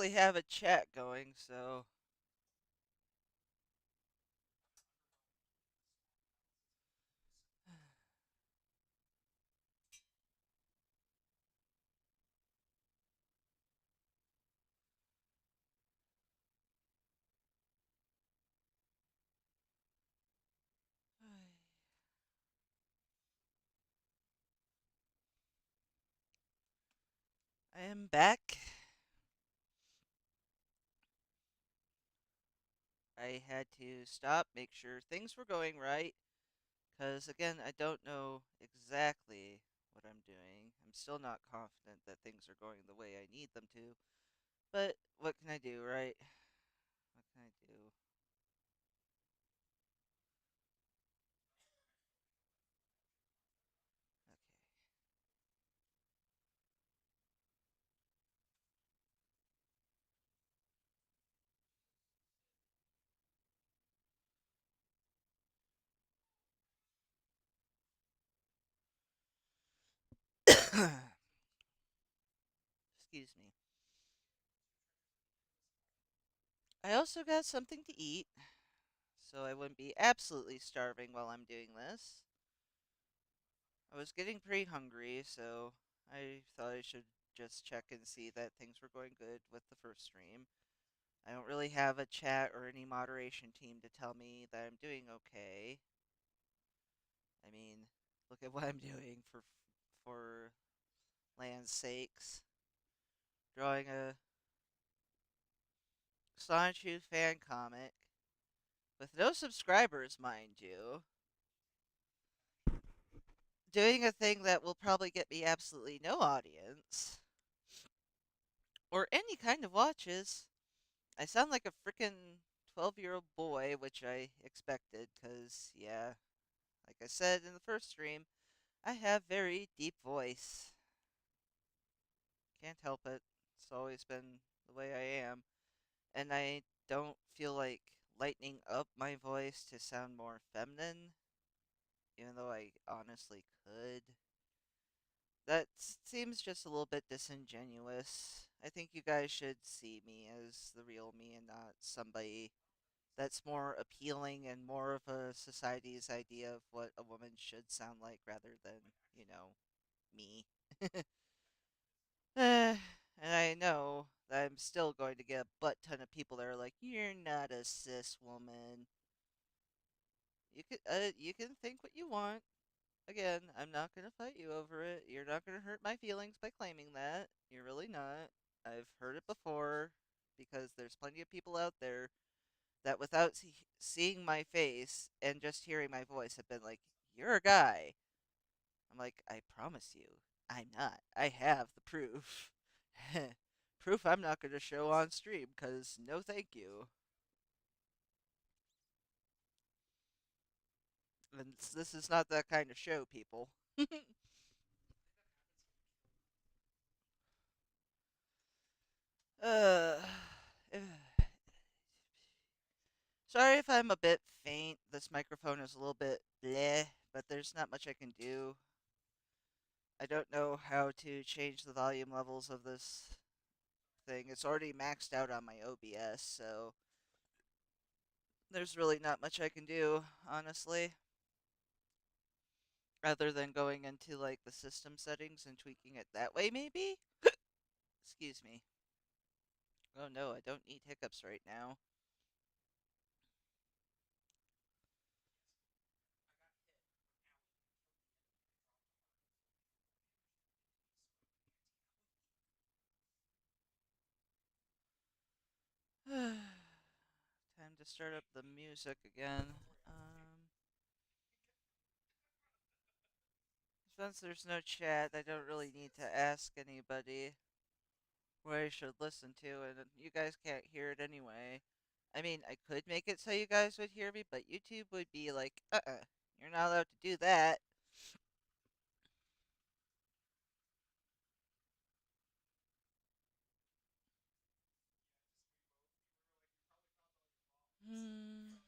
exactly have a chat going, so I am back. I had to stop, make sure things were going right, because again, I don't know exactly what I'm doing. I'm still not confident that things are going the way I need them to, but what can I do, right? What can I do? Okay. Excuse me. I also got something to eat, so I wouldn't be absolutely starving while I'm doing this. I was getting pretty hungry, so I thought I should just check and see that things were going good with the first stream. I don't really have a chat or any moderation team to tell me that I'm doing okay. I mean, look at what I'm doing for land's sakes. Drawing a Sonichu fan comic with no subscribers, mind you. Doing a thing that will probably get me absolutely no audience or any kind of watches. I sound like a freaking 12-year-old boy, which I expected, because, yeah, like I said in the first stream, I have very deep voice. Can't help it. It's always been the way I am. And I don't feel like lightening up my voice to sound more feminine, even though I honestly could. That seems just a little bit disingenuous. I think you guys should see me as the real me and not somebody that's more appealing and more of a society's idea of what a woman should sound like rather than, you know, me. And I know that I'm still going to get a butt ton of people that are like, "You're not a cis woman." You can think what you want. Again, I'm not gonna fight you over it. You're not gonna hurt my feelings by claiming that. You're really not. I've heard it before because there's plenty of people out there that without seeing my face and just hearing my voice have been like, "You're a guy." I'm like, "I promise you, I'm not. I have the proof." Proof I'm not going to show on stream because no thank you. And this is not that kind of show, people. uh, Sorry if I'm a bit faint. This microphone is a little bit bleh, but there's not much I can do. I don't know how to change the volume levels of this thing. It's already maxed out on my OBS, so there's really not much I can do, honestly, other than going into like the system settings and tweaking it that way, maybe? Excuse me. Oh no, I don't need hiccups right now. Time to start up the music again. Since there's no chat, I don't really need to ask anybody what I should listen to, and you guys can't hear it anyway. I mean, I could make it so you guys would hear me, but YouTube would be like, you're not allowed to do that. Hmm.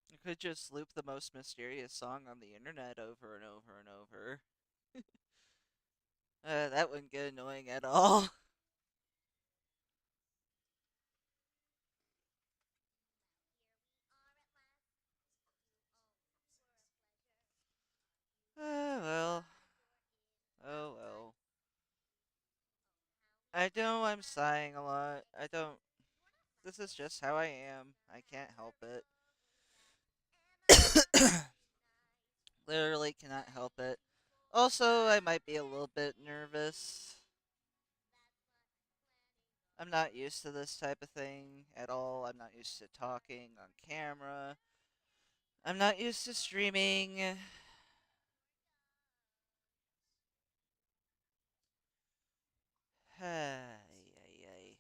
You could just loop the most mysterious song on the internet over and over and over. That wouldn't get annoying at all. I know I'm sighing a lot. I don't. This is just how I am. I can't help it. Literally cannot help it. Also, I might be a little bit nervous. I'm not used to this type of thing at all. I'm not used to talking on camera. I'm not used to streaming. Ay, ay, ay.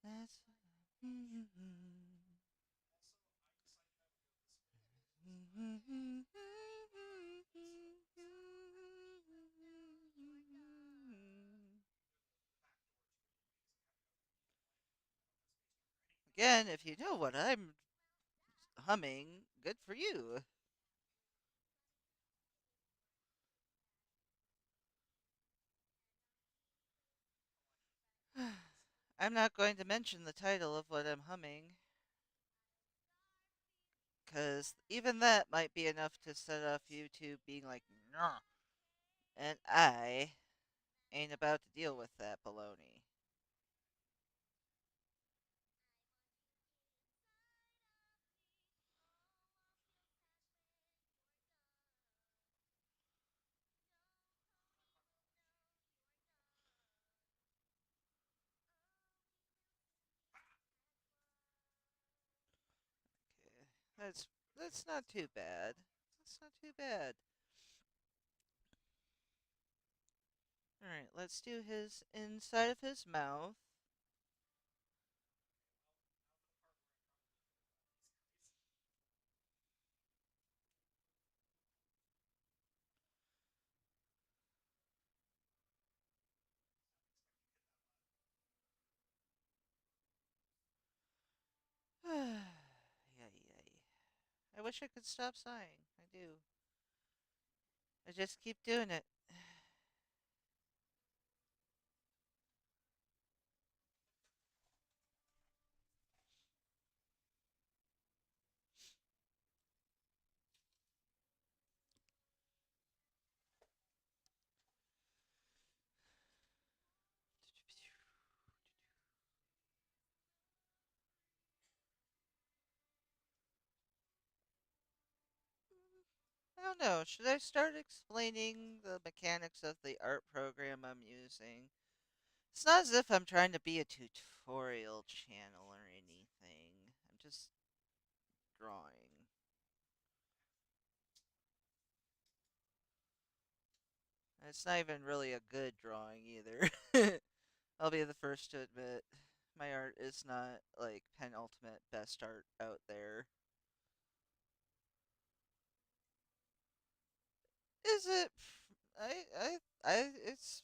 That's. Again, if you know what I'm humming, good for you. I'm not going to mention the title of what I'm humming, because even that might be enough to set off YouTube being like, nah. And I ain't about to deal with that baloney. Okay. That's not too bad. That's not too bad. Alright, let's do his inside of his mouth. Yay, yay. I wish I could stop sighing. I do. I just keep doing it. I don't know. Should I start explaining the mechanics of the art program I'm using? It's not as if I'm trying to be a tutorial channel or anything. I'm just drawing. It's not even really a good drawing either. I'll be the first to admit my art is not like penultimate best art out there. Is it? It's.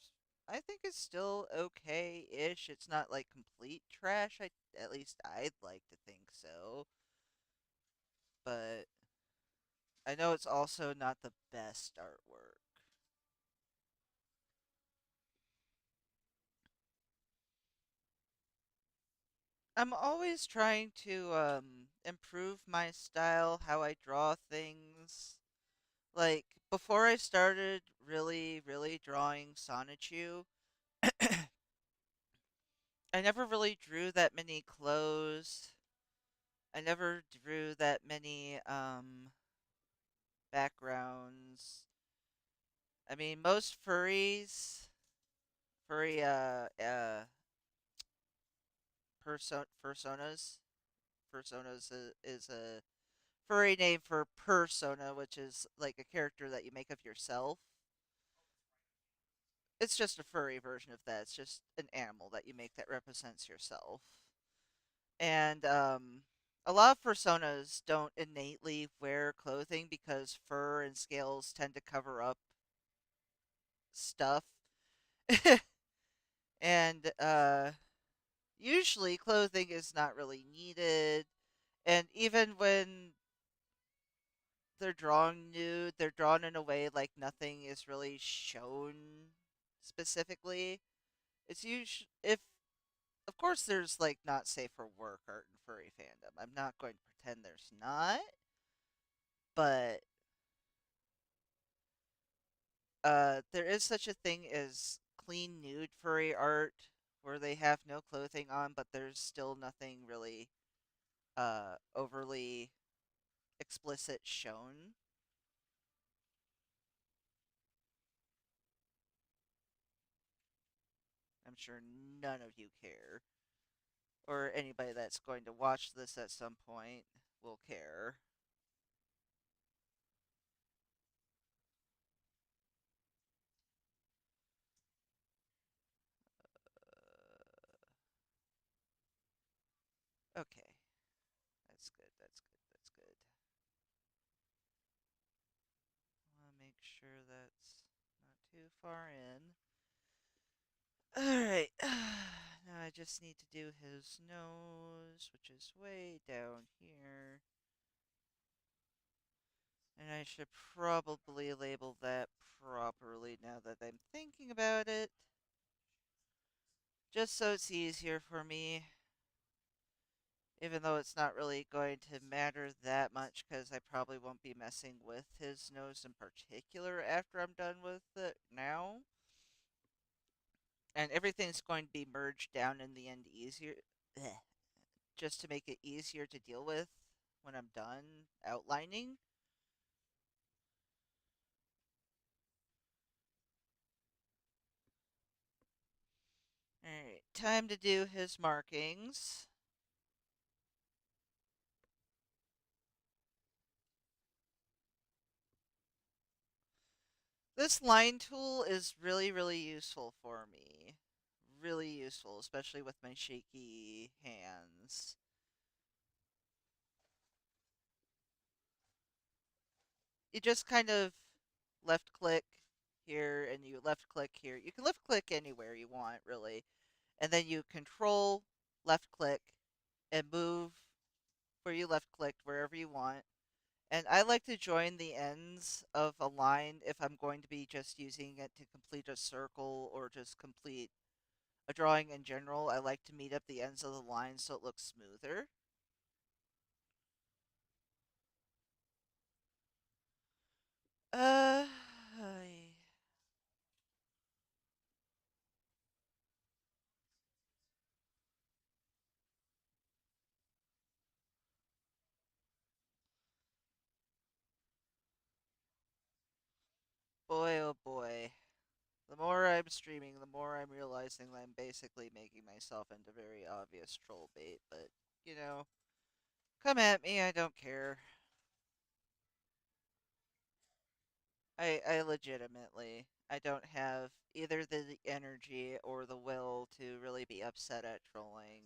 I think it's still okay-ish. It's not like complete trash. At least I'd like to think so. But I know it's also not the best artwork. I'm always trying to improve my style, how I draw things. Like before I started really drawing Sonichu, I never really drew that many clothes. I never drew that many backgrounds. I mean, most furry personas, is a furry name for persona, which is like a character that you make of yourself. It's just a furry version of that. It's just an animal that you make that represents yourself. And a lot of personas don't innately wear clothing because fur and scales tend to cover up stuff. And usually clothing is not really needed. And even when they're drawn nude. They're drawn in a way like nothing is really shown specifically. It's usually if of course there's like not safe for work art in furry fandom. I'm not going to pretend there's not, but there is such a thing as clean nude furry art where they have no clothing on, but there's still nothing really overly explicit shown. I'm sure none of you care, or anybody that's going to watch this at some point will care. Okay, that's good. That's good. That's good. I want to make sure that's not too far in. Alright, now I just need to do his nose, which is way down here. And I should probably label that properly now that I'm thinking about it. Just so it's easier for me. Even though it's not really going to matter that much because I probably won't be messing with his nose in particular after I'm done with it now. And everything's going to be merged down in the end easier. Bleh, just to make it easier to deal with when I'm done outlining. Alright, time to do his markings. This line tool is really, really useful for me. Really useful, especially with my shaky hands. You just kind of left click here and you left click here. You can left click anywhere you want, really. And then you control left click and move where you left clicked wherever you want. And I like to join the ends of a line if I'm going to be just using it to complete a circle or just complete a drawing in general. I like to meet up the ends of the line so it looks smoother. Uh, boy, oh boy. The more I'm streaming, the more I'm realizing that I'm basically making myself into very obvious troll bait, but, you know, come at me, I don't care. I legitimately, I don't have either the energy or the will to really be upset at trolling,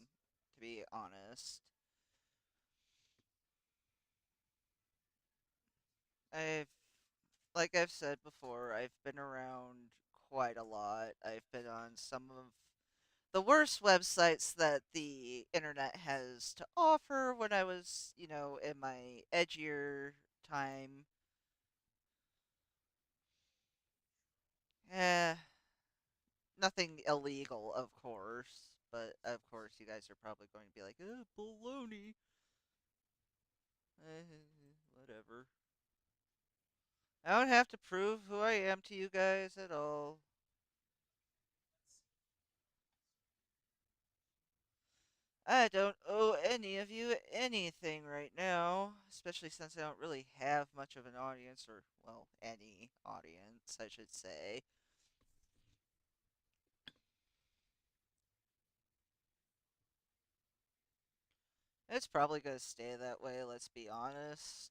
to be honest. I've, like I've said before, I've been around quite a lot. I've been on some of the worst websites that the internet has to offer when I was, in my edgier time. Eh, nothing illegal, of course, but of course you guys are probably going to be like, baloney. Whatever. I don't have to prove who I am to you guys at all. I don't owe any of you anything right now, especially since I don't really have much of an audience, or, well, any audience, I should say. It's probably going to stay that way, let's be honest.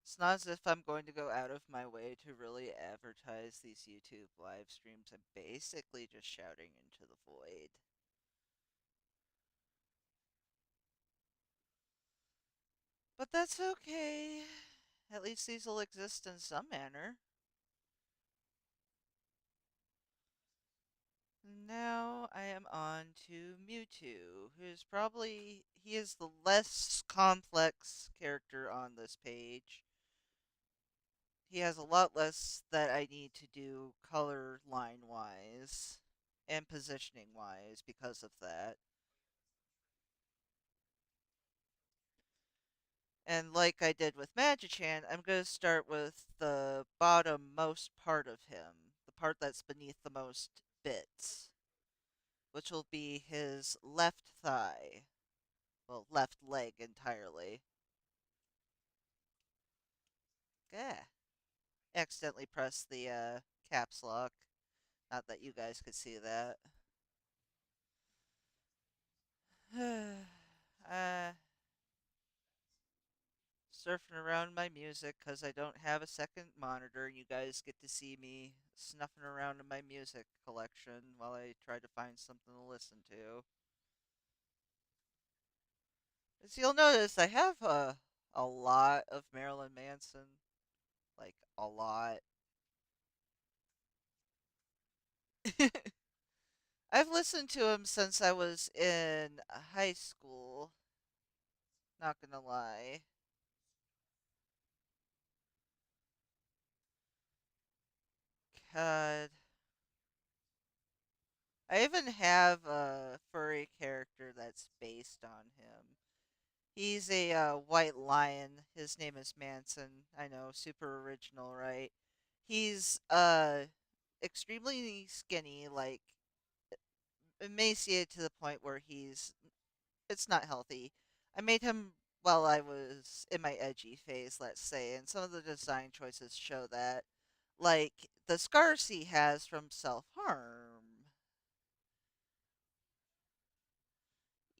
It's not as if I'm going to go out of my way to really advertise these YouTube live streams. I'm basically just shouting into the void. But that's okay. At least these will exist in some manner. Now I am on to Mewtwo, he is the less complex character on this page. He has a lot less that I need to do color line wise and positioning wise because of that. And like I did with Magichan, I'm going to start with the bottom most part of him, the part that's beneath the most bits, which will be his left thigh. Well, left leg entirely. Yeah. Accidentally pressed the caps lock. Not that you guys could see that. uh, Surfing around my music because I don't have a second monitor. You guys get to see me snuffing around in my music collection while I try to find something to listen to. As you'll notice, I have a lot of Marilyn Manson. Like, a lot. I've listened to him since I was in high school. Not gonna lie. God. I even have a furry character that's based on him. He's a white lion. His name is Manson. I know, super original, right? He's extremely skinny, like emaciated to the point where it's not healthy. I made him while I was in my edgy phase, let's say, and some of the design choices show that. Like the scars he has from self harm.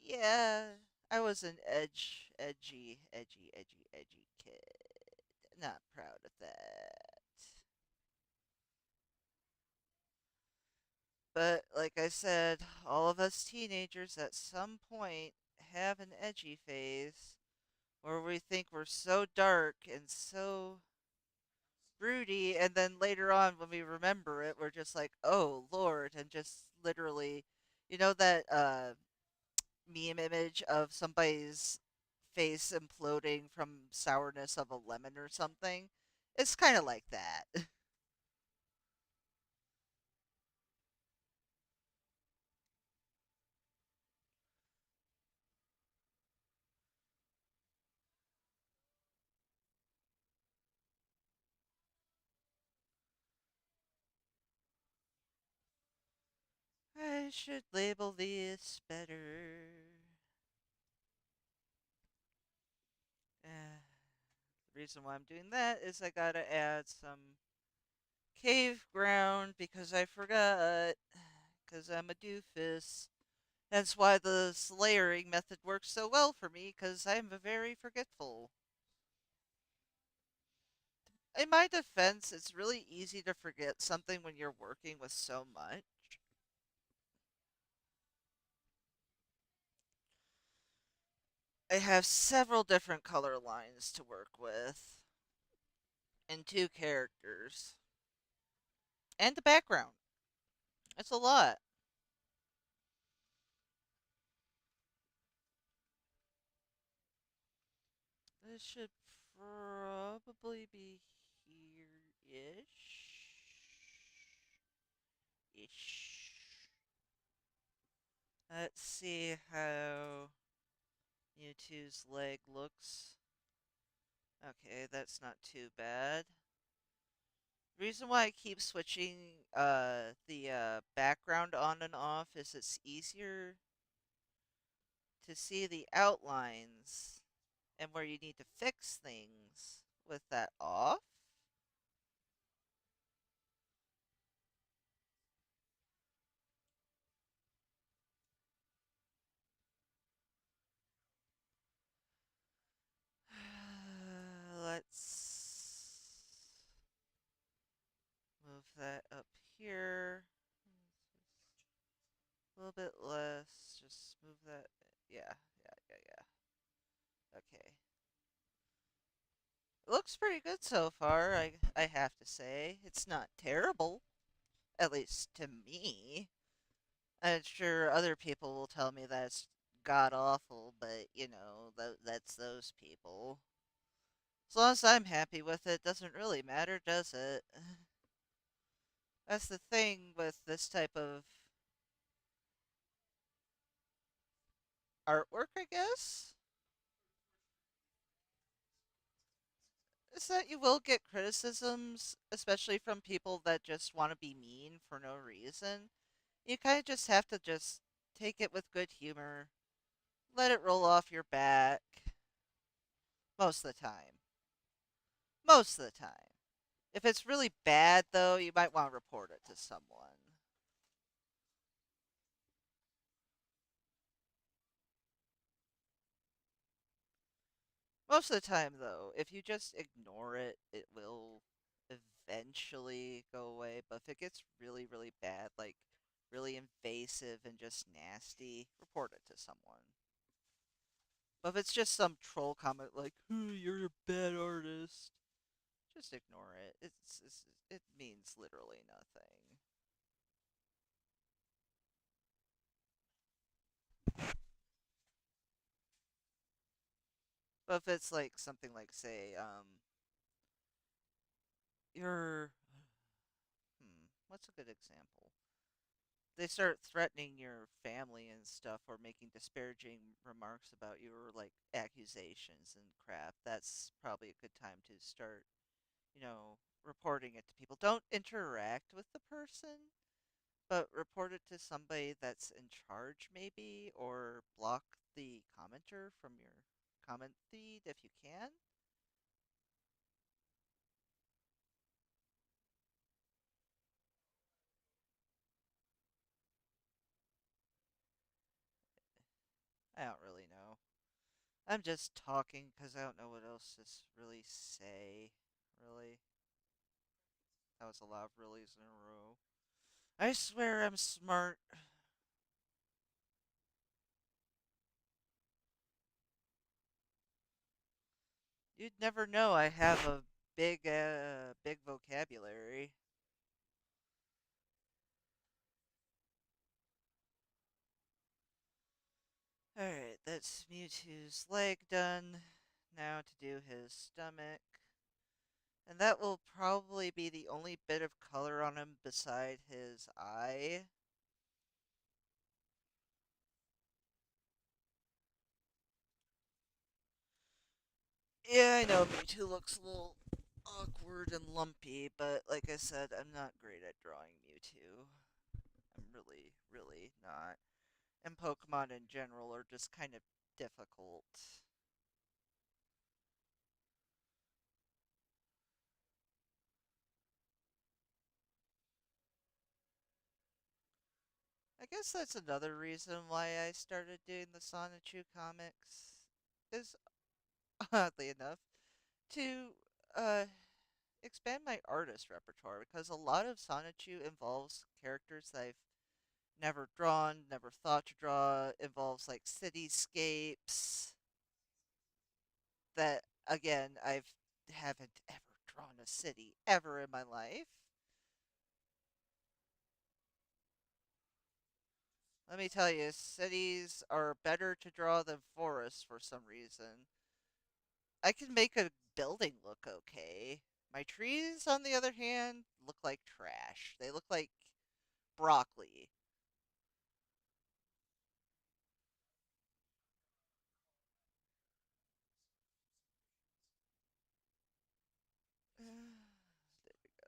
Yeah, I was an edgy kid. Not proud of that. But like I said, all of us teenagers at some point have an edgy phase where we think we're so dark and so broody, and then later on when we remember it, we're just like, oh Lord, and just literally, that meme image of somebody's face imploding from sourness of a lemon or something. It's kind of like that. I should label this better. The reason why I'm doing that is I gotta add some cave ground because I forgot. Because I'm a doofus. That's why the slayering method works so well for me, because I'm very forgetful. In my defense, it's really easy to forget something when you're working with so much. I have several different color lines to work with, and two characters, and the background. It's a lot. This should probably be here-ish. Ish. Let's see how Mewtwo's leg looks. Okay, that's not too bad. Reason why I keep switching the background on and off is it's easier to see the outlines and where you need to fix things with that off. Let's move that up here. A little bit less. Just move that. Yeah. Okay. It looks pretty good so far, I have to say. It's not terrible, at least to me. I'm sure other people will tell me that's god awful, but that's those people. As long as I'm happy with it, doesn't really matter, does it? That's the thing with this type of artwork, I guess, is that you will get criticisms, especially from people that just want to be mean for no reason. You kind of just have to just take it with good humor, let it roll off your back most of the time. Most of the time. If it's really bad, though, you might want to report it to someone. Most of the time, though, if you just ignore it, it will eventually go away. But if it gets really, really bad, like really invasive and just nasty, report it to someone. But if it's just some troll comment like, you're a bad artist, just ignore it. It means literally nothing. But if it's like something like, say, you're, what's a good example? They start threatening your family and stuff or making disparaging remarks about you or like accusations and crap, that's probably a good time to start, reporting it to people. Don't interact with the person, but report it to somebody that's in charge maybe or block the commenter from your comment feed if you can. I don't really know. I'm just talking because I don't know what else to really say. Really. That was a lot of reallys in a row. I swear I'm smart. You'd never know I have a big vocabulary. Alright, that's Mewtwo's leg done. Now to do his stomach. And that will probably be the only bit of color on him beside his eye. Yeah, I know Mewtwo looks a little awkward and lumpy, but like I said, I'm not great at drawing Mewtwo. I'm really, really not. And Pokemon in general are just kind of difficult. I guess that's another reason why I started doing the Sonichu comics, is oddly enough, to uh, expand my artist repertoire because a lot of Sonichu involves characters that I've never drawn, never thought to draw, involves like cityscapes that again I've haven't ever drawn a city ever in my life. Let me tell you, cities are better to draw than forests for some reason. I can make a building look okay. My trees, on the other hand, look like trash. They look like broccoli. There we go.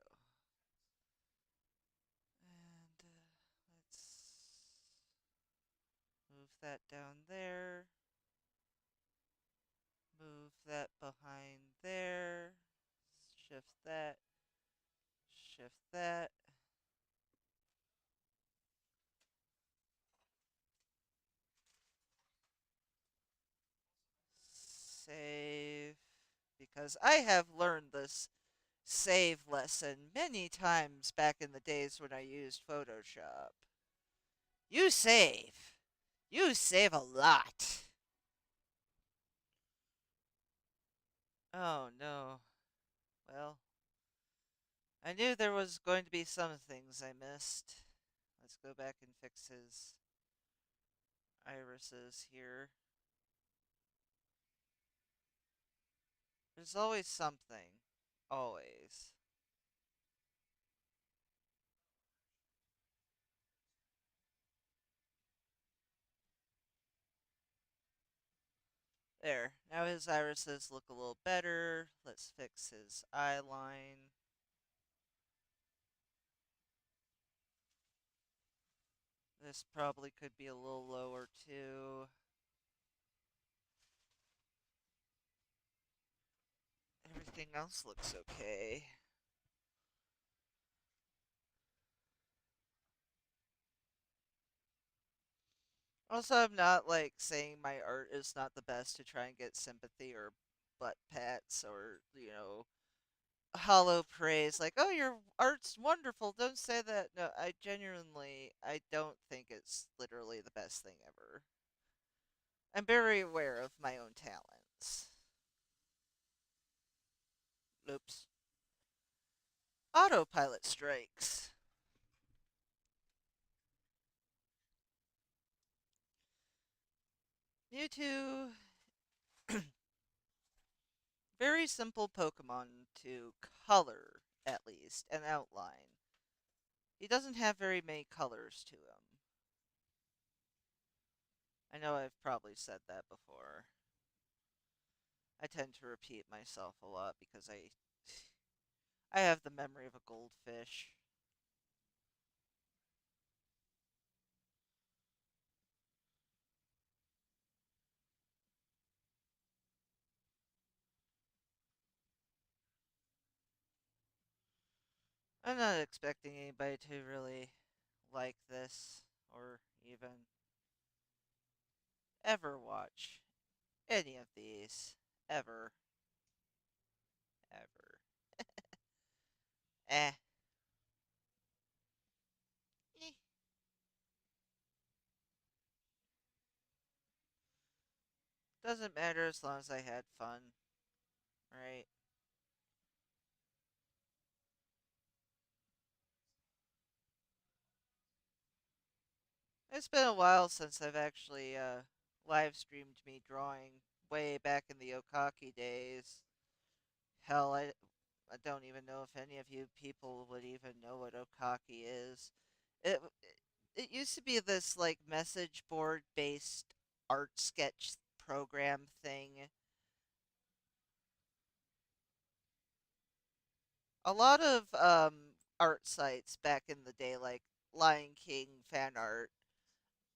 And let's move that down there. Move that behind there. Shift that. Shift that. Save. Because I have learned this save lesson many times back in the days when I used Photoshop. You save. You save a lot. Oh no. Well, I knew there was going to be some things I missed. Let's go back and fix his irises here. There's always something. Always. There. Now his irises look a little better. Let's fix his eye line. This probably could be a little lower too. Everything else looks okay. Also, I'm not like saying my art is not the best to try and get sympathy or butt pats or, hollow praise. Like, oh, your art's wonderful. Don't say that. No, I don't think it's literally the best thing ever. I'm very aware of my own talents. Oops. Autopilot strikes. Mewtwo, very simple Pokemon to color, at least, and outline. He doesn't have very many colors to him. I know I've probably said that before. I tend to repeat myself a lot because I have the memory of a goldfish. I'm not expecting anybody to really like this or even ever watch any of these. Ever. Ever. Eh. Eh. Doesn't matter as long as I had fun, right? It's been a while since I've actually live streamed me drawing way back in the Okaki days. Hell, I don't even know if any of you people would even know what Okaki is. It it used to be this like message board based art sketch program thing. A lot of art sites back in the day, like Lion King fan art,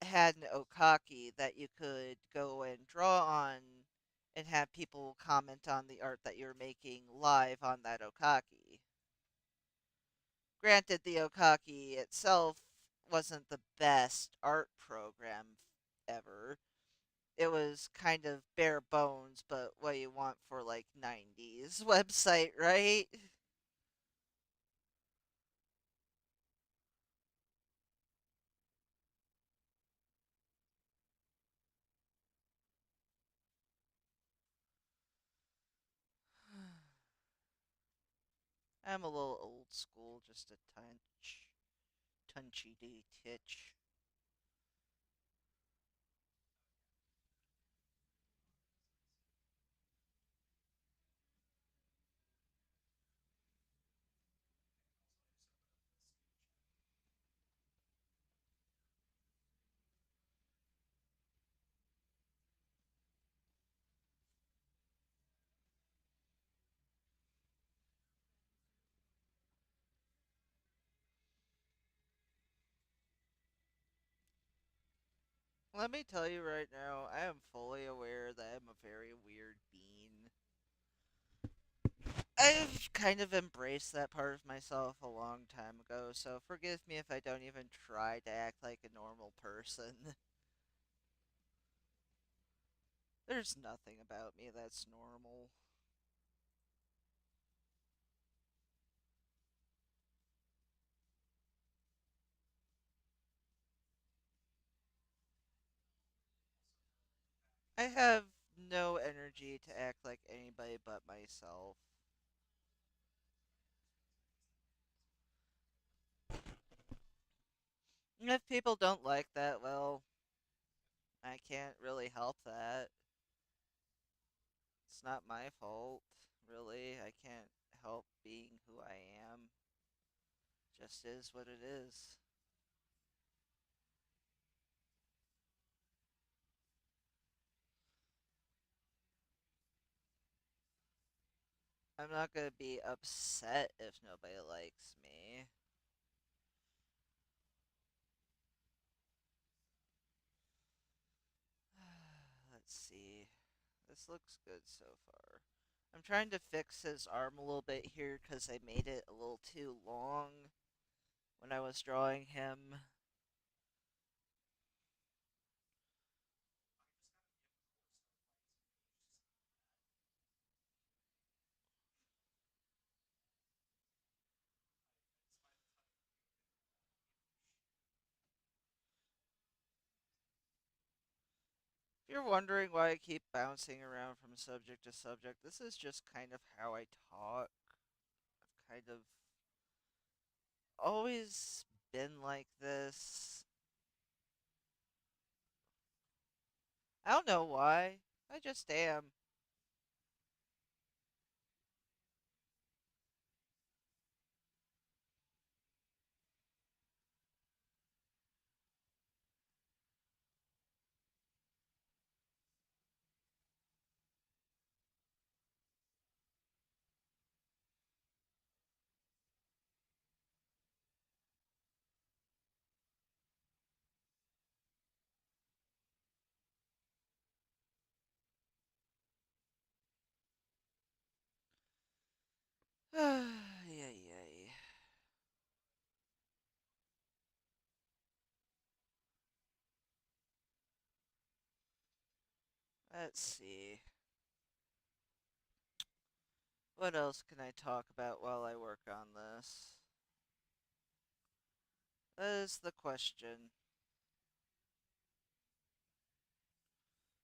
had an Okaki that you could go and draw on and have people comment on the art that you're making live on that Okaki. Granted, the Okaki itself wasn't the best art program ever. It was kind of bare bones, but what you want for like 90s website, right? I'm a little old school, just a tunchy dee titch. Let me tell you right now, I am fully aware that I'm a very weird being. I've kind of embraced that part of myself a long time ago, so forgive me if I don't even try to act like a normal person. There's nothing about me that's normal. I have no energy to act like anybody but myself. And if people don't like that, well, I can't really help that. It's not my fault, really. I can't help being who I am. Just is what it is. I'm not gonna be upset if nobody likes me. Let's see. This looks good so far. I'm trying to fix his arm a little bit here because I made it a little too long when I was drawing him. If you're wondering why I keep bouncing around from subject to subject, this is just kind of how I talk. I've kind of always been like this. I don't know why. I just am. Yay, yay. Let's see. What else can I talk about while I work on this? That is the question.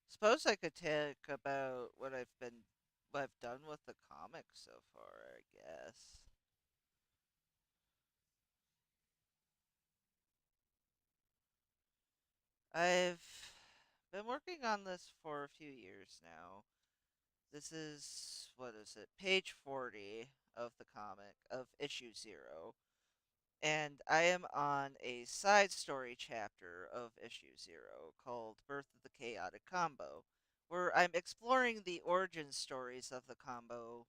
Suppose I could talk about what I've done with the comic so far, I guess. I've been working on this for a few years now. This is, what is it, page 40 of the comic, of issue 0. And I am on a side story chapter of issue 0 called Birth of the Chaotic Combo, where I'm exploring the origin stories of the combo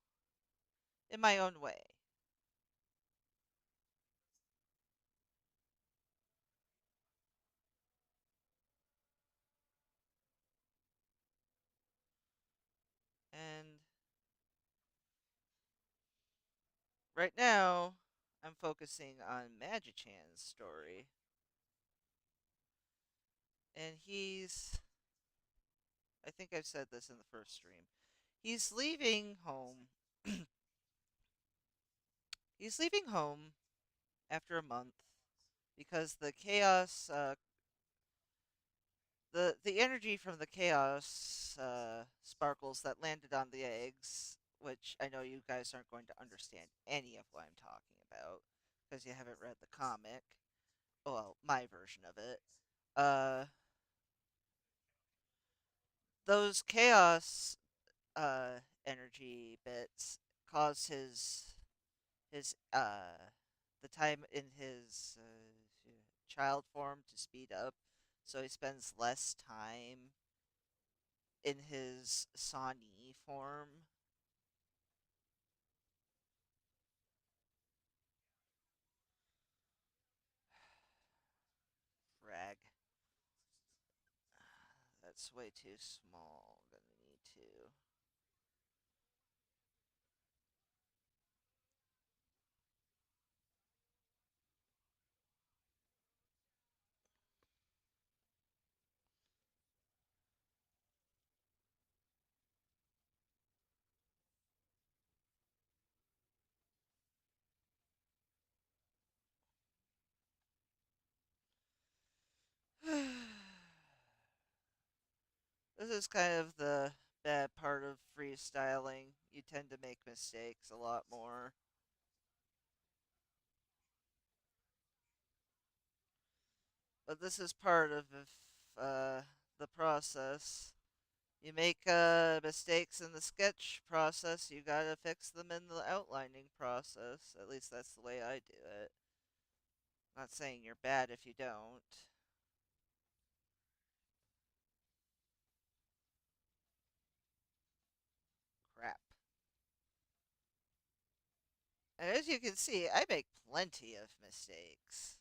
in my own way. And right now, I'm focusing on Magichan's story. And I think I've said this in the first stream. He's leaving home. He's leaving home after a month because the energy from the chaos sparkles that landed on the eggs, which I know you guys aren't going to understand any of what I'm talking about because you haven't read the comic. Well, my version of it. Uh, those chaos energy bits cause his the time in his child form to speed up, so he spends less time in his Sani form. Frag. That's way too small. Gonna need to. This is kind of the bad part of freestyling. You tend to make mistakes a lot more. But this is part of the process. You make mistakes in the sketch process, you gotta fix them in the outlining process. At least that's the way I do it. Not saying you're bad if you don't. Crap. And as you can see, I make plenty of mistakes.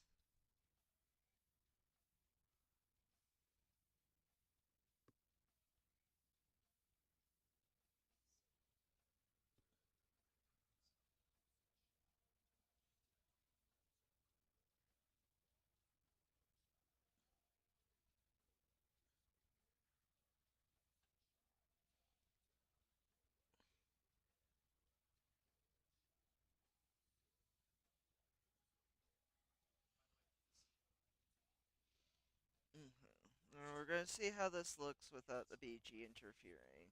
We're gonna see how this looks without the BG interfering.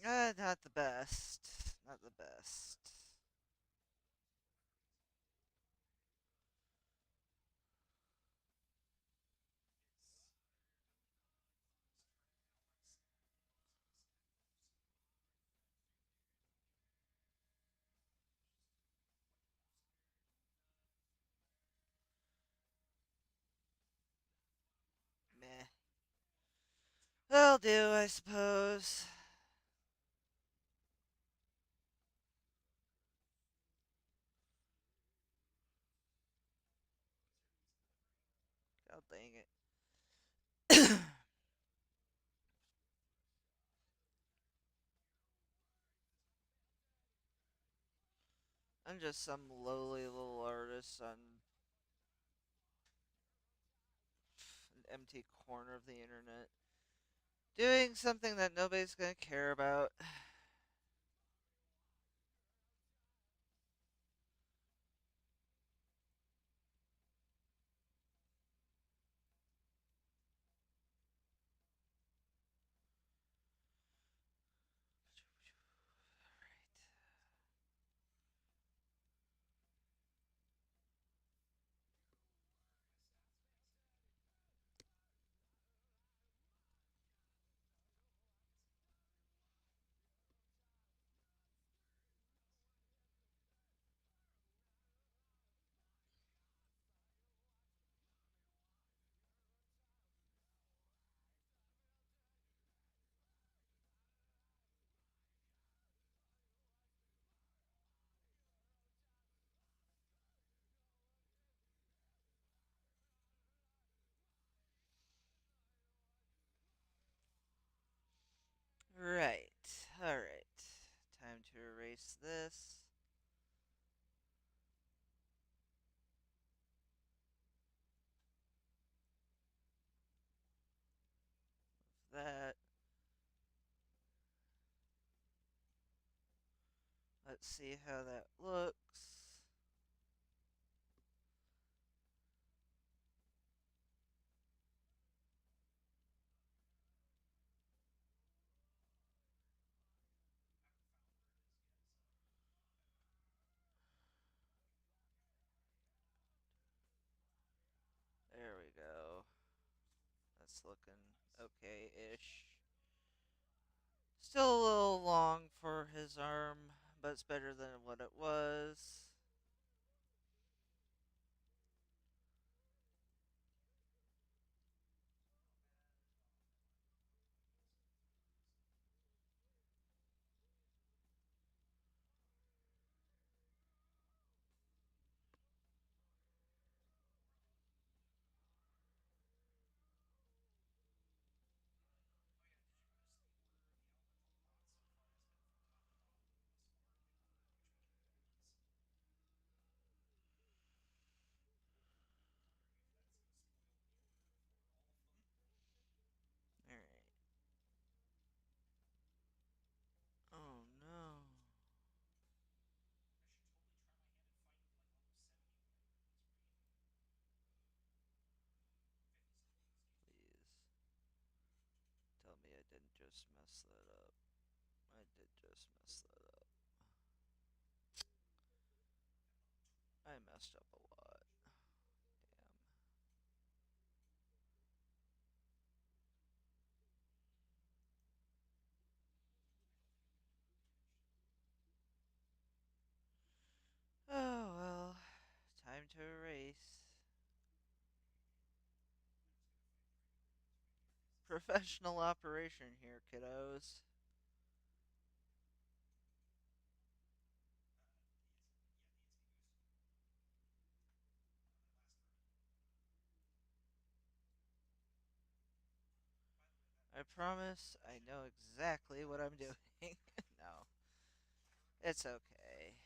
Not the best. Not the best. Meh. That'll do, I suppose. God dang it. I'm just some lowly little artist on an empty corner of the internet. Doing something that nobody's gonna care about. Right. Alright. Time to erase this. That. Let's see how that looks. There we go. That's looking okay-ish. Still a little long for his arm, but it's better than what it was. Alright. Oh no. Please tell me I didn't just mess that up. I did just mess that up. I messed up a lot. Damn. Professional operation here, kiddos. I promise I know exactly what I'm doing. No, it's okay.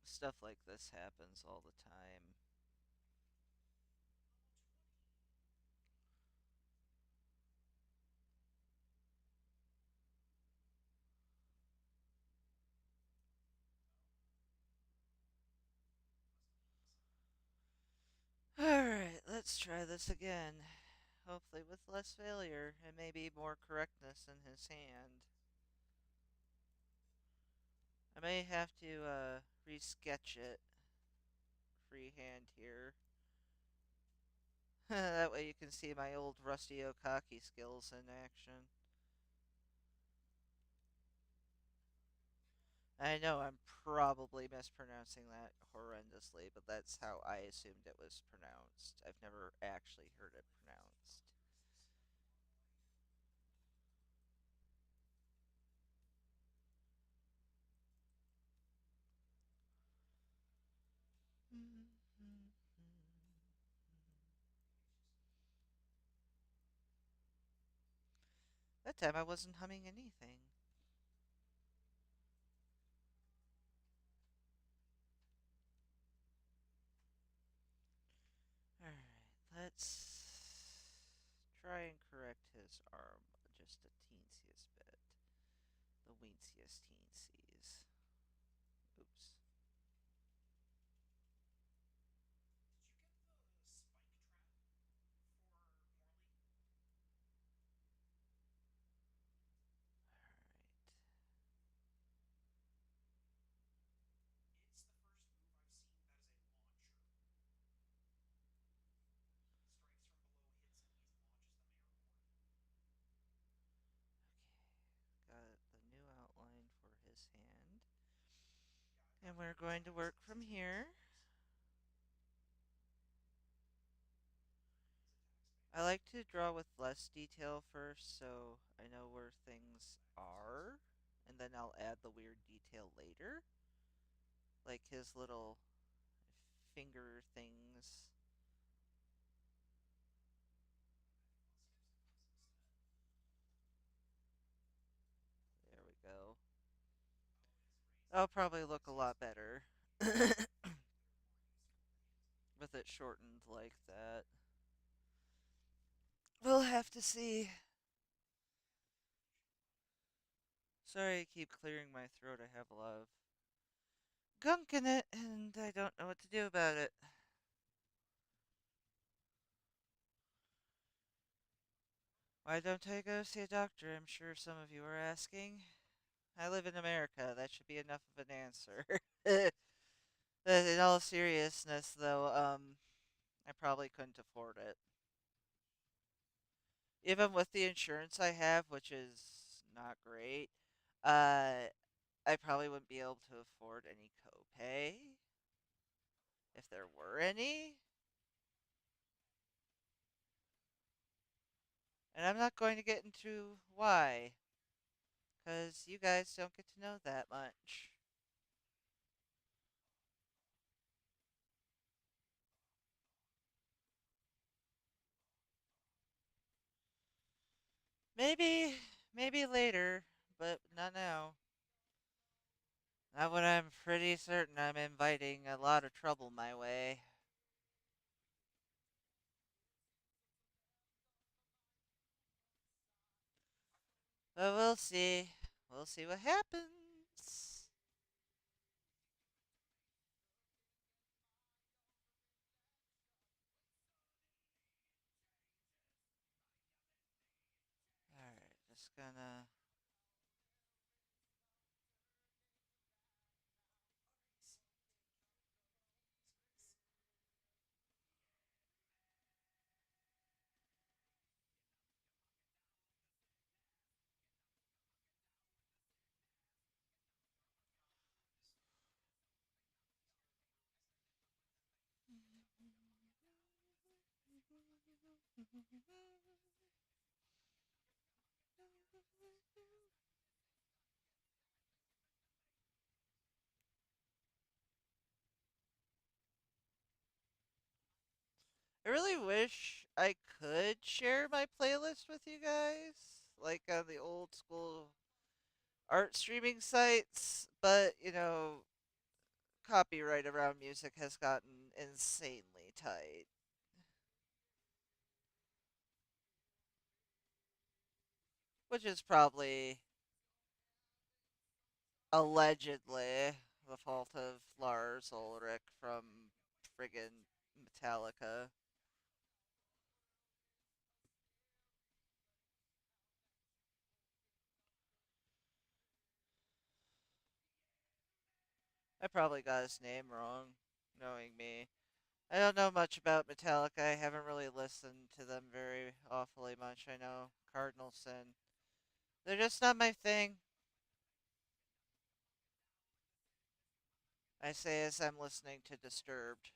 Stuff like this happens all the time. Alright, let's try this again. Hopefully, with less failure and maybe more correctness in his hand. I may have to resketch it freehand here. That way you can see my old rusty Okaki skills in action. I know I'm probably mispronouncing that horrendously, but that's how I assumed it was pronounced. I've never actually heard it pronounced. That time I wasn't humming anything. Alright, let's try and correct his arm just a teensiest bit. The weensiest teensies. Oops. Alright. Okay. Got the new outline for his hand. And we're going to work from here. I like to draw with less detail first so I know where things are, and then I'll add the weird detail later, like his little finger things. There we go. That'll probably look a lot better with it shortened like that. We'll have to see. Sorry I keep clearing my throat. I have a lot of gunk in it, and I don't know what to do about it. Why don't I go see a doctor? I'm sure some of you are asking. I live in America. That should be enough of an answer. In all seriousness, though, I probably couldn't afford it. Even with the insurance I have, which is not great, uh, I probably wouldn't be able to afford any copay if there were any. And I'm not going to get into why, because you guys don't get to know that much. Maybe, maybe later, but not now. Not when I'm pretty certain I'm inviting a lot of trouble my way. But we'll see. We'll see what happens. Alright, just gonna. I really wish I could share my playlist with you guys, like on the old school art streaming sites, but copyright around music has gotten insanely tight, which is probably allegedly the fault of Lars Ulrich from friggin' Metallica. I probably got his name wrong, knowing me. I don't know much about Metallica. I haven't really listened to them very awfully much. I know Cardinal Sin. They're just not my thing. I say as I'm listening to Disturbed.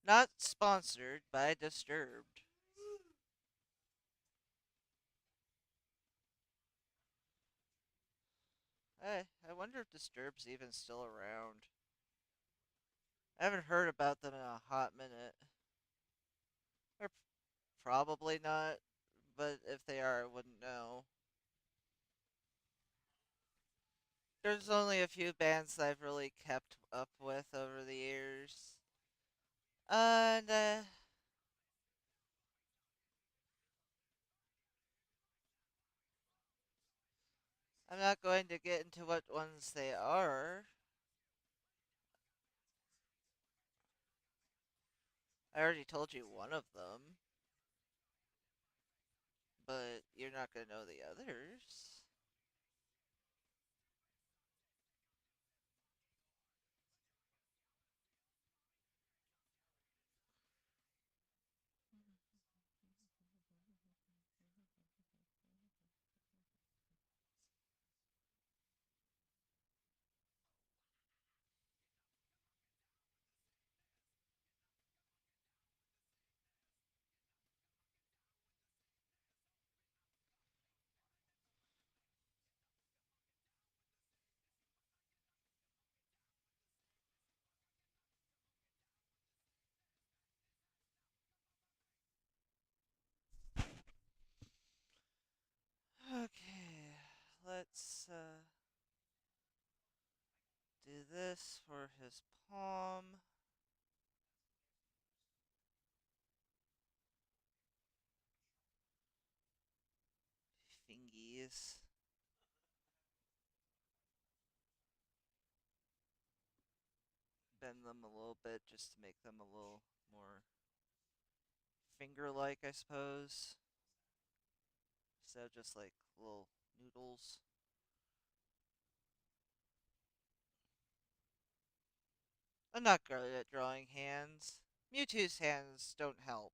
Not sponsored by Disturbed. I wonder if Disturbed's even still around. I haven't heard about them in a hot minute. They're probably not, but if they are, I wouldn't know. There's only a few bands that I've really kept up with over the years. And I'm not going to get into what ones they are. I already told you one of them, but you're not going to know the others. Okay, let's do this for his palm. Fingies. Bend them a little bit just to make them a little more finger like, I suppose. Instead of just like little noodles. I'm not good at drawing hands. Mewtwo's hands don't help.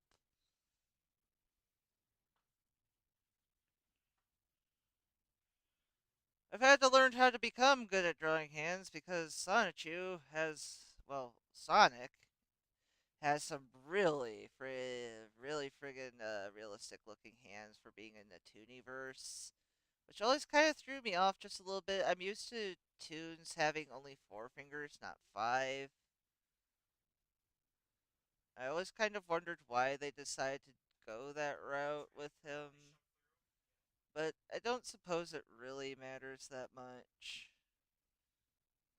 I've had to learn how to become good at drawing hands because Sonichu has, well, Sonic has some really friggin' realistic looking hands for being in the Tooniverse, which always kind of threw me off just a little bit. I'm used to Toons having only four fingers, not five. I always kind of wondered why they decided to go that route with him, but I don't suppose it really matters that much.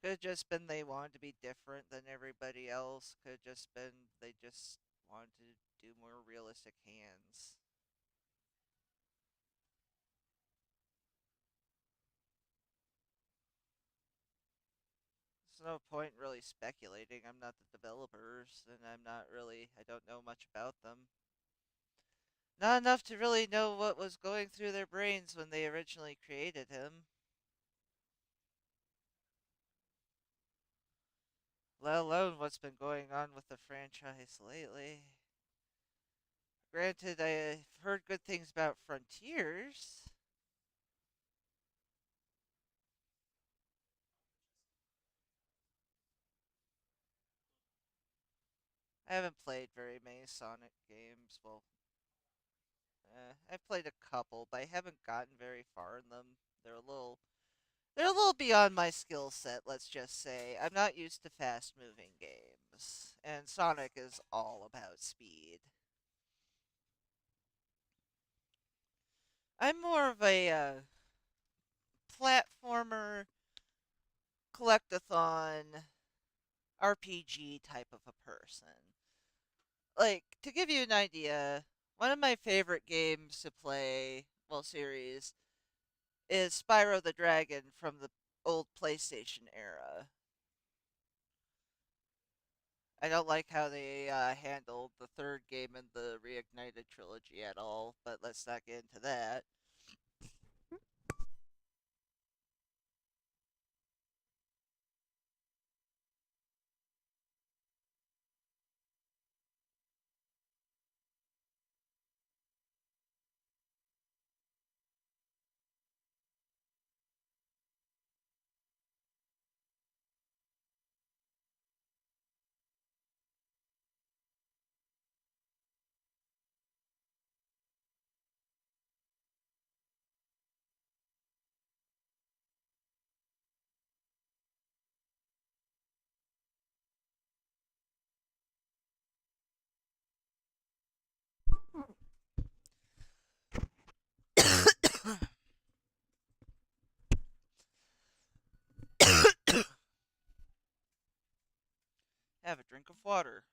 Could have just been they wanted to be different than everybody else. Could have just been they just wanted to do more realistic hands. There's no point really speculating. I'm not the developers, and I don't know much about them. Not enough to really know what was going through their brains when they originally created him, let alone what's been going on with the franchise lately. Granted, I've heard good things about Frontiers. I haven't played very many Sonic games. Well, I've played a couple, but I haven't gotten very far in them. They're a little they're a little beyond my skill set, let's just say. I'm not used to fast moving games, and Sonic is all about speed. I'm more of a platformer, collectathon, RPG type of a person. Like, to give you an idea, one of my favorite games to play, well, series, is Spyro the Dragon from the old PlayStation era. I don't like how they handled the third game in the Reignited trilogy at all, but let's not get into that. Have a drink of water.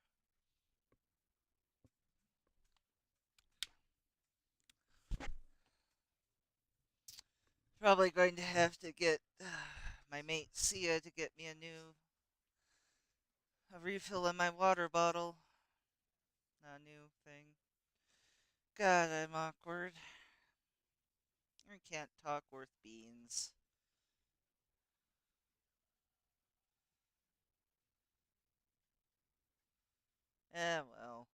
Probably going to have to get my mate Sia to get me a refill in my water bottle. A new thing. God, I'm awkward. I can't talk worth beans. Well.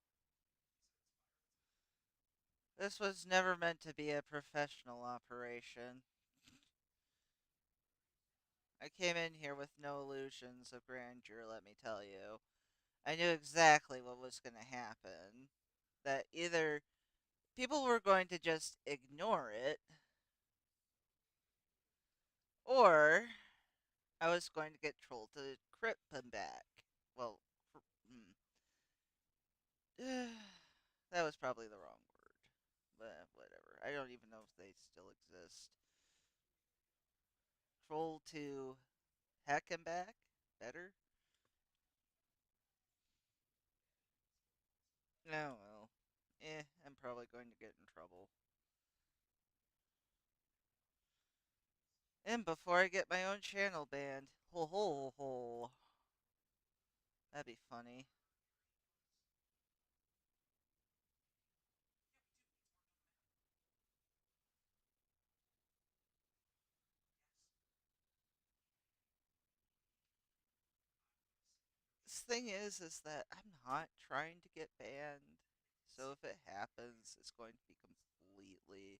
This was never meant to be a professional operation. I came in here with no illusions of grandeur, let me tell you. I knew exactly what was going to happen. That either people were going to just ignore it, or I was going to get trolled to crip them back. Well, that was probably the wrong word. But whatever. I don't even know if they still exist. Troll to heck and back? Better? Oh well. I'm probably going to get in trouble. And before I get my own channel banned. Ho ho ho. That'd be funny. This thing is that I'm not trying to get banned. So if it happens, it's going to be completely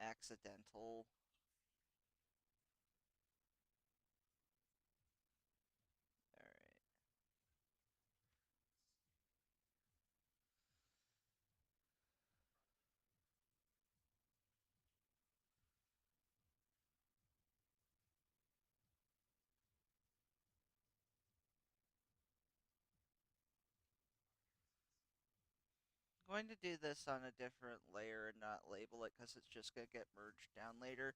accidental. Alright. I'm going to do this on a different layer and not label it because it's just going to get merged down later.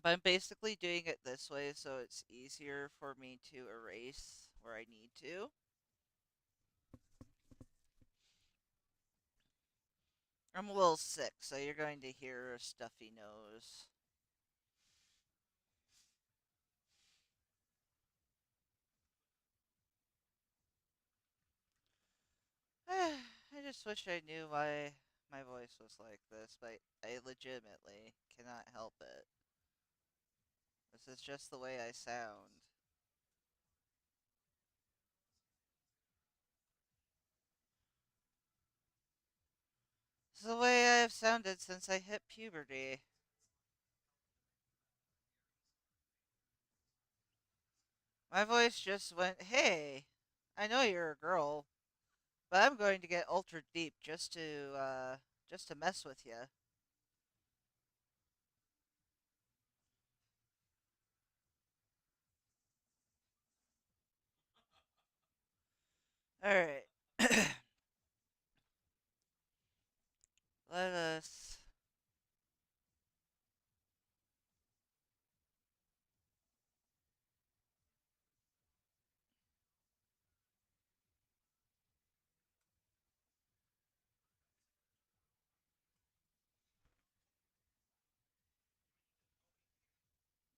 But I'm basically doing it this way so it's easier for me to erase where I need to. I'm a little sick, so you're going to hear a stuffy nose. I just wish I knew why my voice was like this, but I legitimately cannot help it. This is just the way I sound. It's the way I have sounded since I hit puberty. My voice just went, hey, I know you're a girl. But I'm going to get ultra deep just to mess with you. All right. Let us.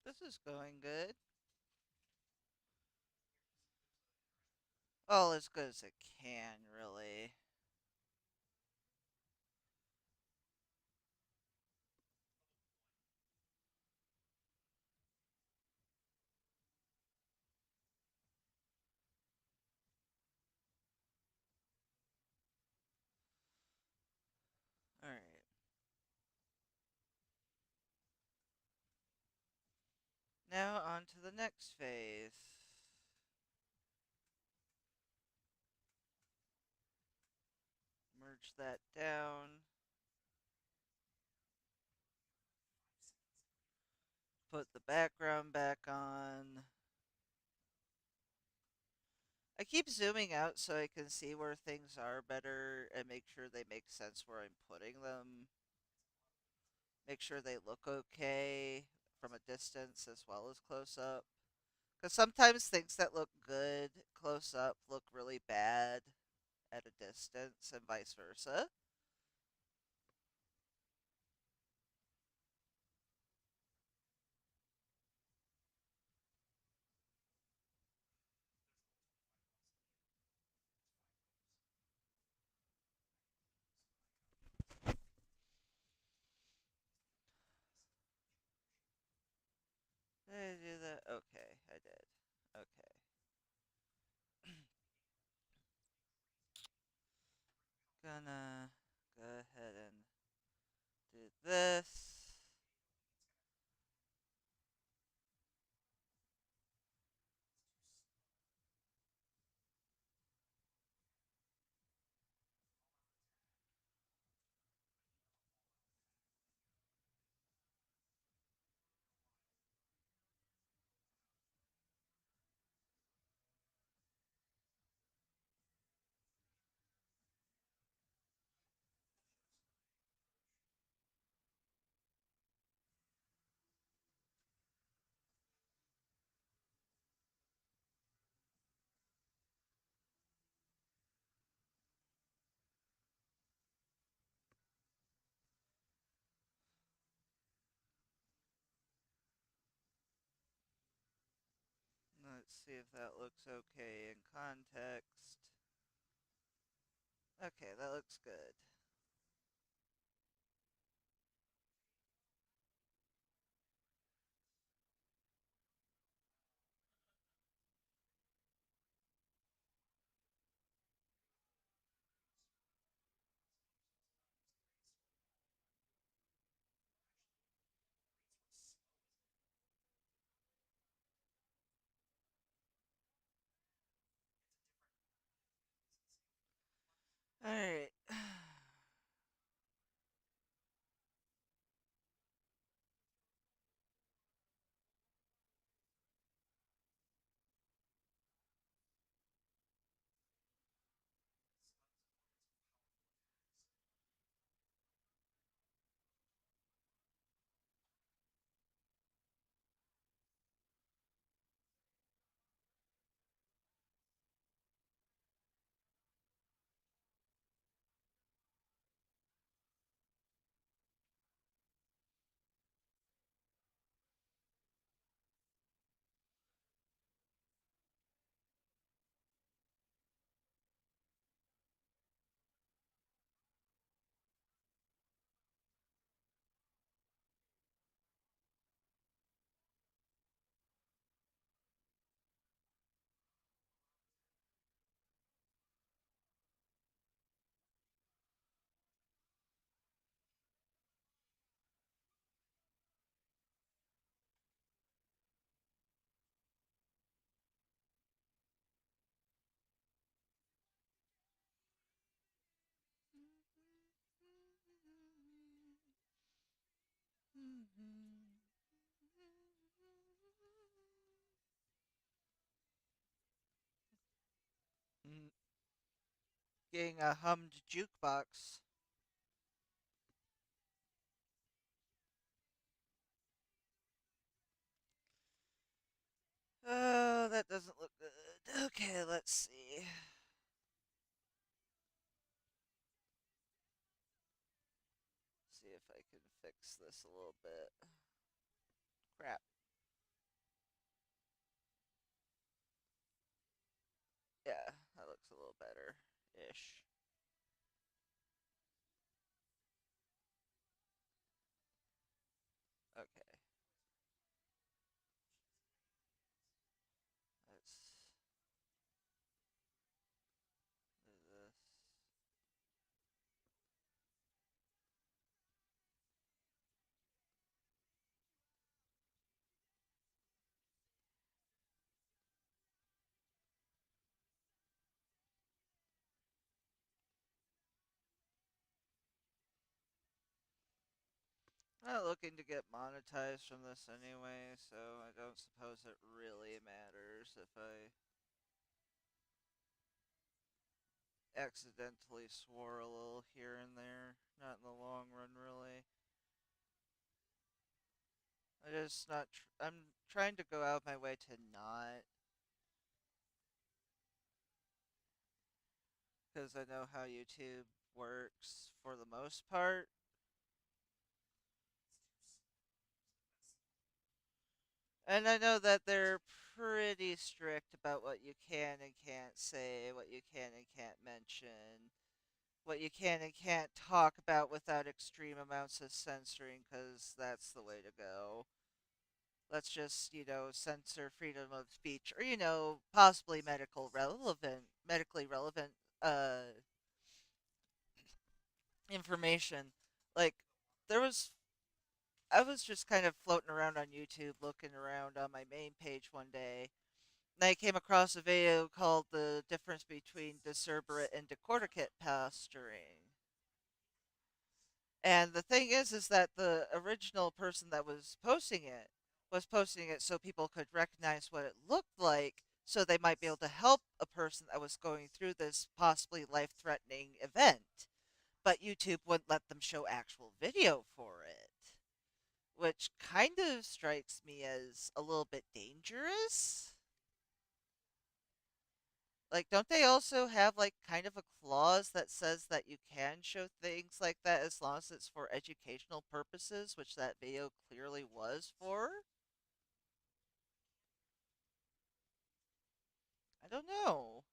This is going good. Well, as good as it can, really. All right. Now on to the next phase. Merge that down. Put the background back on. I keep zooming out so I can see where things are better and make sure they make sense where I'm putting them. Make sure they look okay from a distance as well as close up. Because sometimes things that look good close up look really bad at a distance and vice versa. Did I do that? Okay, I did. Okay. Gonna go ahead and do this. Let's see if that looks okay in context. Okay, that looks good. Alright. Getting a hummed jukebox. Oh, that doesn't look good. Okay, let's see. See if I can fix this a little bit. Crap. Yeah, that looks a little better ish. Okay, let's do this. I'm not looking to get monetized from this anyway, so I don't suppose it really matters if I accidentally swore a little here and there. Not in the long run, really. I just not. I'm trying to go out of my way to not, because I know how YouTube works for the most part. And I know that they're pretty strict about what you can and can't say, what you can and can't mention, what you can and can't talk about without extreme amounts of censoring, because that's the way to go. Let's just, censor freedom of speech or, possibly medically relevant uh, information. Like, there was, I was just kind of floating around on YouTube, looking around on my main page one day, and I came across a video called The Difference Between Decerebrate and Decorticate Posturing. And the thing is that the original person that was posting it so people could recognize what it looked like, so they might be able to help a person that was going through this possibly life-threatening event. But YouTube wouldn't let them show actual video for it, which kind of strikes me as a little bit dangerous. Like, don't they also have like kind of a clause that says that you can show things like that as long as it's for educational purposes, which that video clearly was for? I don't know.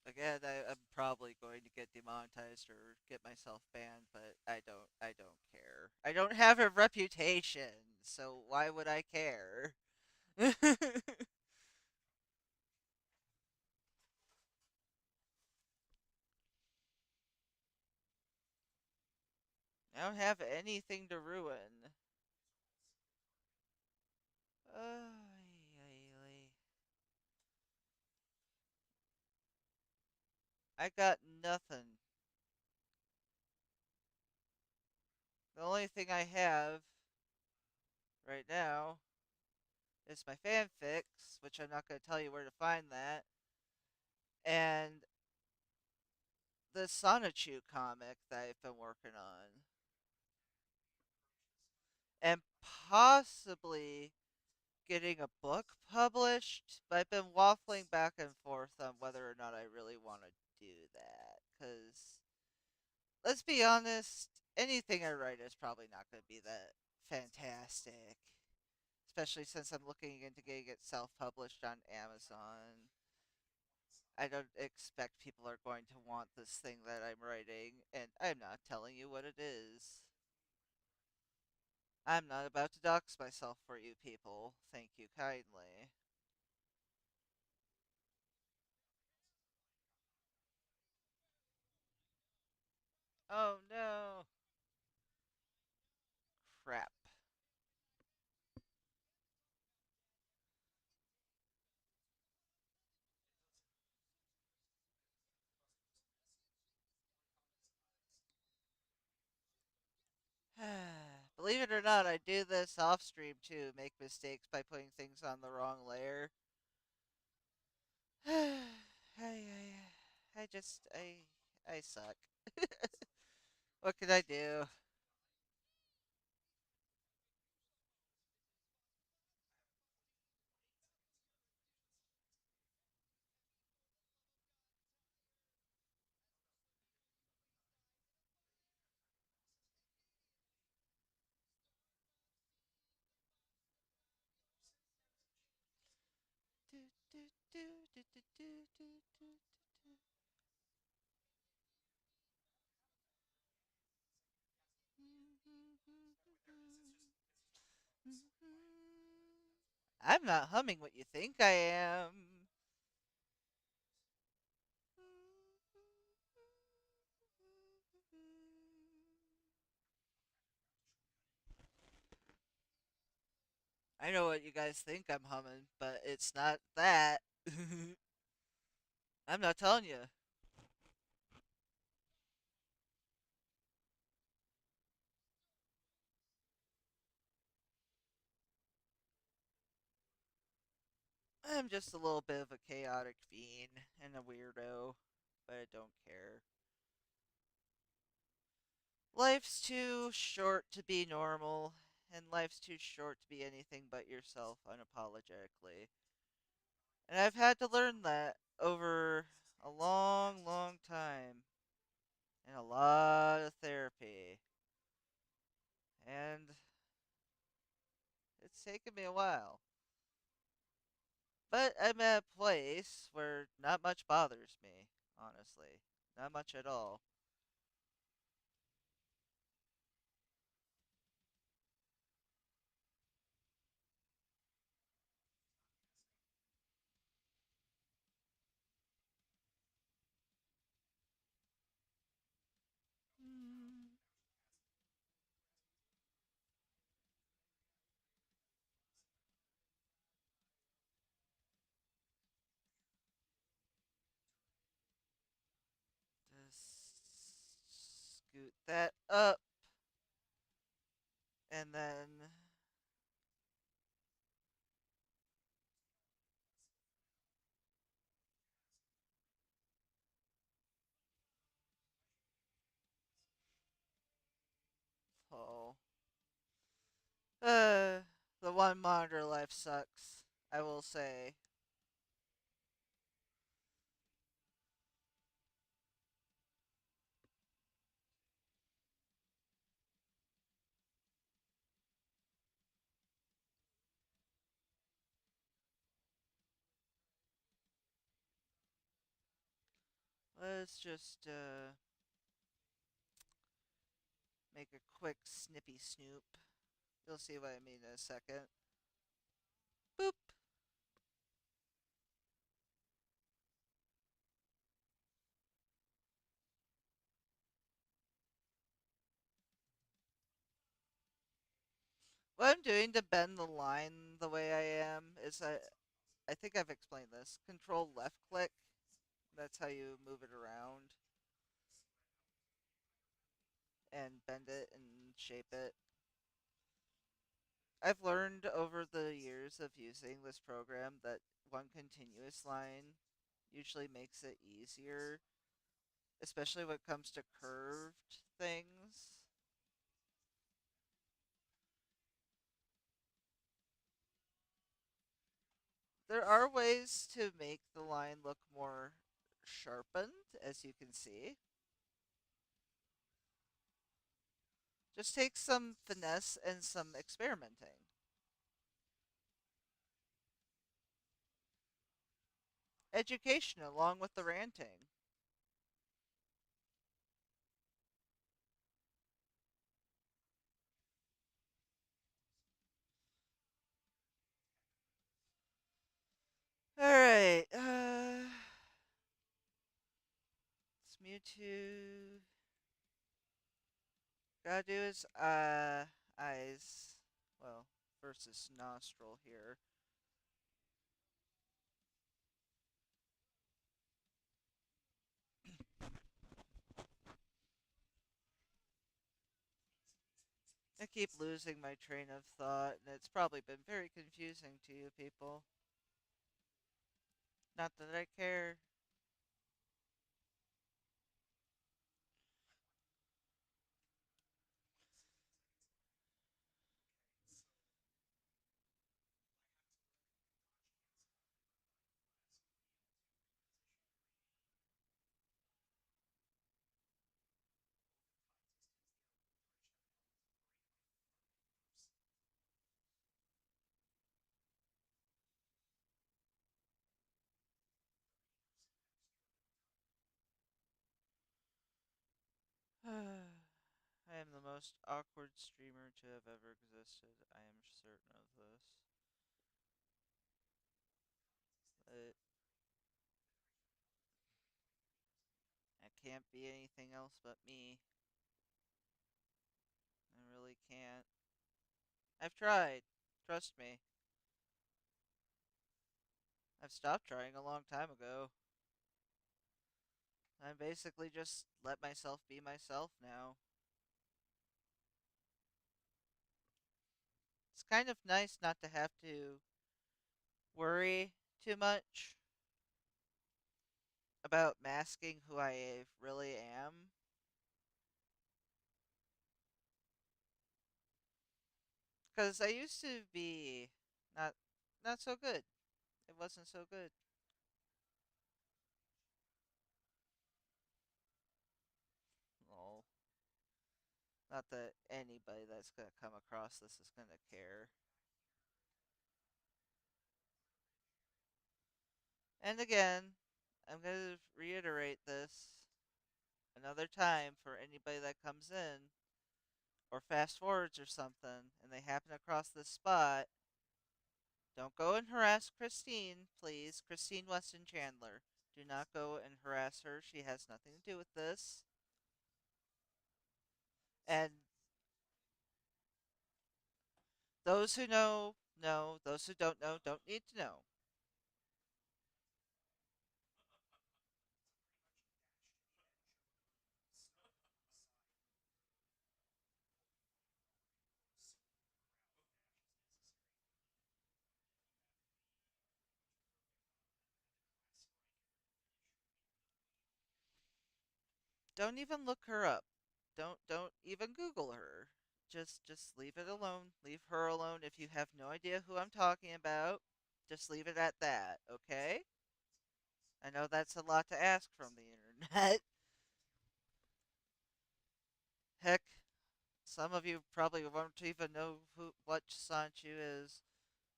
Again, I'm probably going to get demonetized or get myself banned, but I don't care. I don't have a reputation, so why would I care? I don't have anything to ruin. Ay. I got nothing. The only thing I have right now is my fanfics, which I'm not going to tell you where to find that, and the Sonichu comic that I've been working on, and possibly getting a book published. But I've been waffling back and forth on whether or not I really want to do that, because let's be honest, anything I write is probably not going to be that fantastic. Especially since I'm looking into getting it self-published on Amazon. I don't expect people are going to want this thing that I'm writing, and I'm not telling you what it is. I'm not about to dox myself for you people. Thank you kindly. Oh no! Crap. believe it or not, I do this off stream too. Make mistakes by putting things on the wrong layer. I just I suck. What can I do? Do, do, do, do, do, do, do, do, do. I'm not humming what you think I am. I know what you guys think I'm humming, but it's not that. I'm not telling you. I'm just a little bit of a chaotic fiend and a weirdo, but I don't care. Life's too short to be normal, and life's too short to be anything but yourself unapologetically. And I've had to learn that over a long, long time and a lot of therapy. And it's taken me a while. But I'm at a place where not much bothers me, honestly. Not much at all. Mm, Just scoot that up, and then. Oh. Uh, the one monitor life sucks, I will say. Let's just, make a quick snippy snoop. You'll see what I mean in a second. Boop. What I'm doing to bend the line the way I am is I think I've explained this. Control left click. That's how you move it around and bend it and shape it. I've learned over the years of using this program that one continuous line usually makes it easier, especially when it comes to curved things. There are ways to make the line look more sharpened, as you can see. Just takes some finesse and some experimenting. Education along with the ranting. Alright, it's Mewtwo. Gotta do his, eyes. Well, versus nostril here. I keep losing my train of thought, and it's probably been very confusing to you people. Not that I care. I am the most awkward streamer to have ever existed. I am certain of this. But I can't be anything else but me. I really can't. I've tried. Trust me. I've stopped trying a long time ago. I basically just let myself be myself now. It's kind of nice not to have to worry too much about masking who I really am. Because I used to be not not so good. It wasn't so good. Oh, not that anybody that's gonna come across this is gonna care. And again, I'm gonna reiterate this another time for anybody that comes in or fast forwards or something and they happen across this spot. Don't go and harass Christine, please. Christine Weston Chandler. Do not go and harass her. She has nothing to do with this. And those who know, know. Those who don't know, don't need to know. Don't even look her up. Don't even Google her. Just leave it alone. Leave her alone. If you have no idea who I'm talking about, just leave it at that, okay? I know that's a lot to ask from the internet. Heck, some of you probably won't even know who what Sonichu is.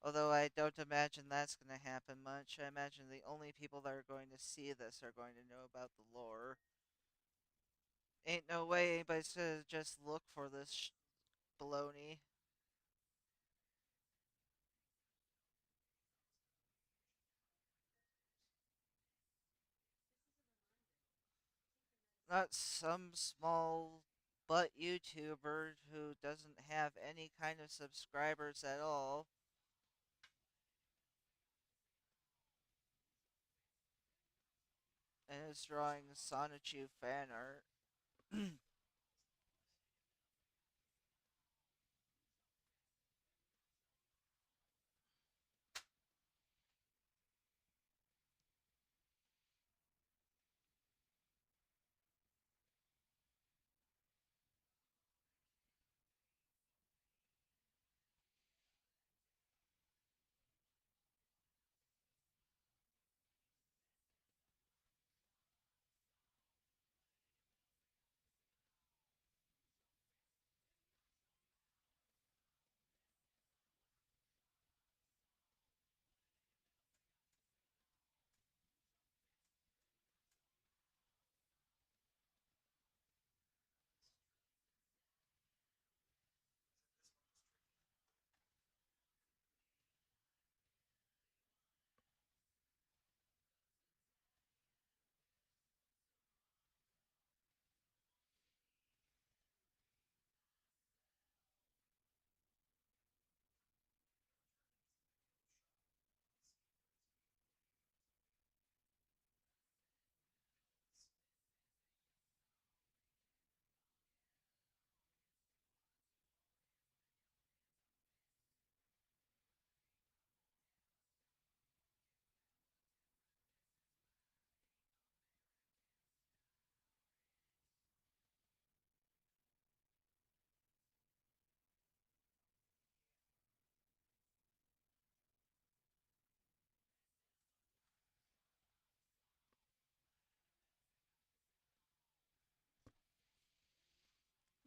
Although I don't imagine that's going to happen much. I imagine the only people that are going to see this are going to know about the lore. Ain't no way anybody's going to just look for this baloney. Not some small butt YouTuber who doesn't have any kind of subscribers at all and is drawing Sonichu fan art.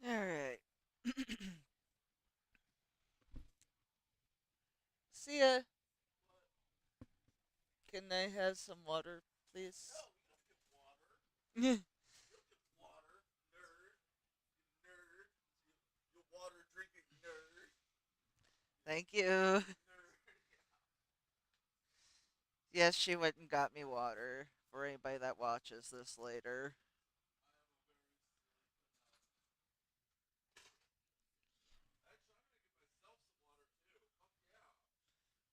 Alright. Sia, can I have some water, please? Thank you. Yes, she went and got me water for anybody that watches this later.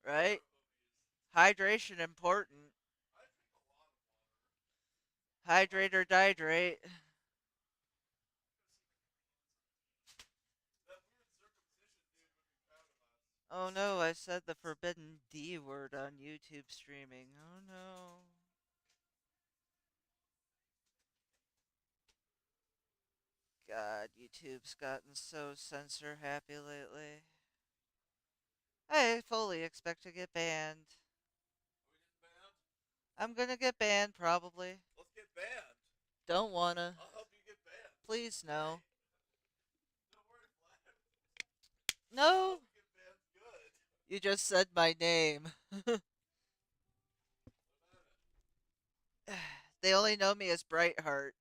Right? Hydration important. Hydrate or dihydrate. Oh no, I said the forbidden D word on YouTube streaming. Oh no. God, YouTube's gotten so censor happy lately. I fully expect to get banned. I'm gonna get banned, probably. Don't wanna. Please, no. No! You just said my name. They only know me as Brightheart.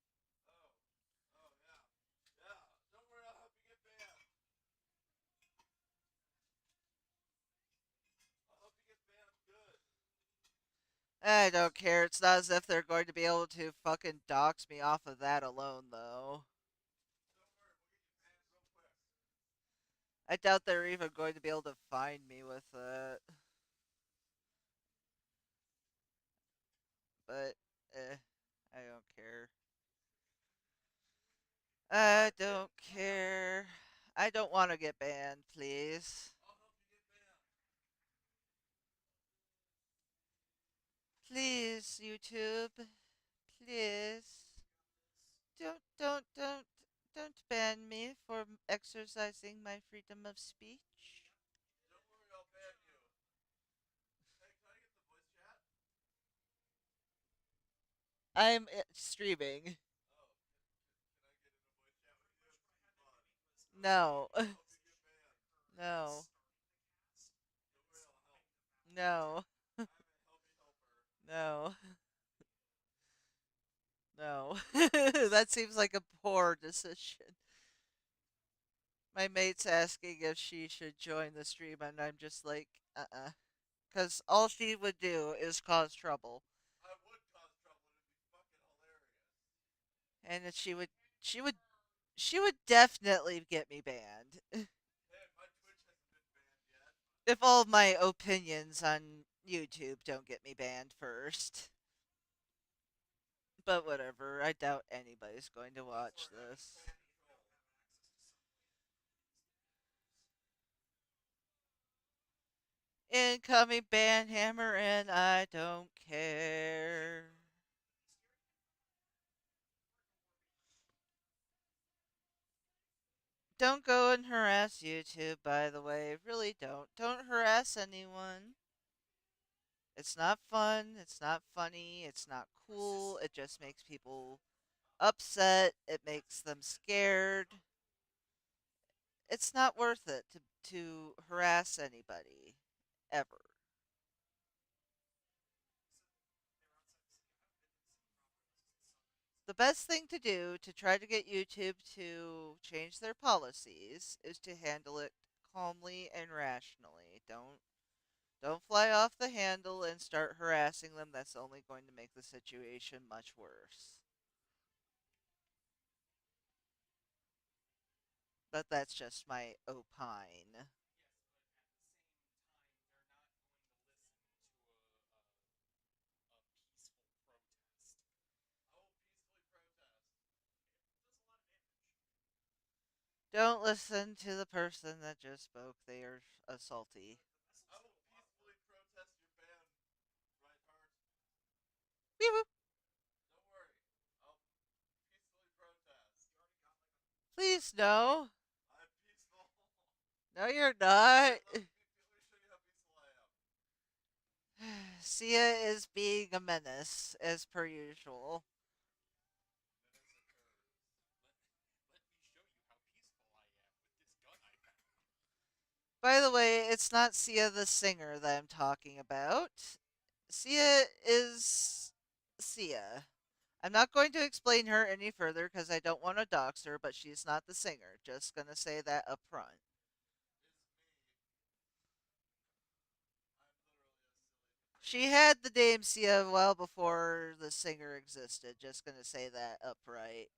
I don't care. It's not as if they're going to be able to fucking dox me off of that alone, though. I doubt they're even going to be able to find me with it. But, I don't care. I don't care. I don't want to get banned, please. Please, YouTube. Please. Don't ban me for exercising my freedom of speech. I'm streaming. No. No. No. No. No. That seems like a poor decision. My mate's asking if she should join the stream, and I'm just like, uh-uh. Because all she would do is cause trouble. And she would, she would definitely get me banned. If all my opinions on YouTube don't get me banned first. But whatever, I doubt anybody's going to watch this. Incoming ban hammer, and I don't care. Don't go and harass YouTube, by the way. Really don't. Don't harass anyone. It's not fun. It's not funny. It's not cool. It just makes people upset. It makes them scared. It's not worth it to harass anybody. Ever. The best thing to do to try to get YouTube to change their policies is to handle it calmly and rationally. Don't fly off the handle and start harassing them. That's only going to make the situation much worse. But that's just my opine. Don't listen to the person that just spoke. They are assaulty. Wee-woo. Please, no. No, you're not. Sia is being a menace, as per usual. By the way, it's not Sia the singer that I'm talking about. Sia is Sia. I'm not going to explain her any further because I don't want to dox her, but she's not the singer. Just gonna say that up front. She had the name Sia well before the singer existed. Just gonna say that upright.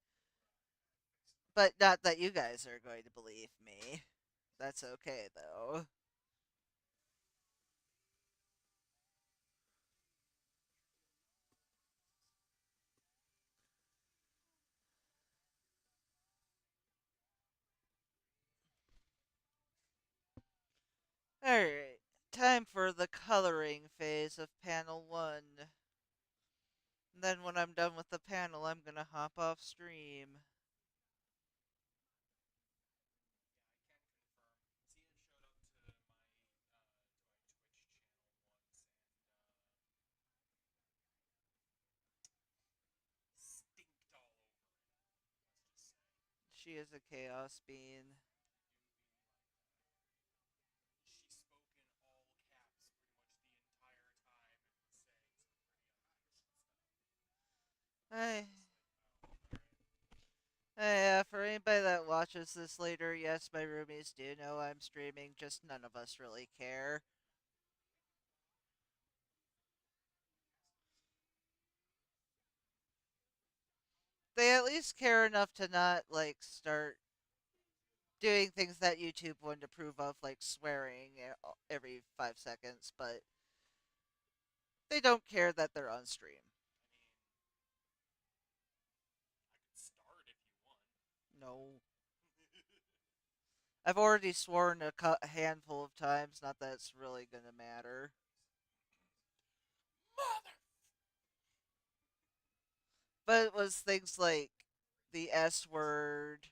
But not that you guys are going to believe me. That's okay though. Alright, time for the coloring phase of panel 1. And then when I'm done with the panel, I'm gonna hop off stream. She is a chaos bean. Hey, for anybody that watches this later, yes, my roomies do know I'm streaming, just none of us really care. They at least care enough to not, like, start doing things that YouTube wouldn't approve of, like swearing every 5 seconds, but they don't care that they're on stream. No. I've already sworn a handful of times, not that it's really gonna matter. But it was things like the S word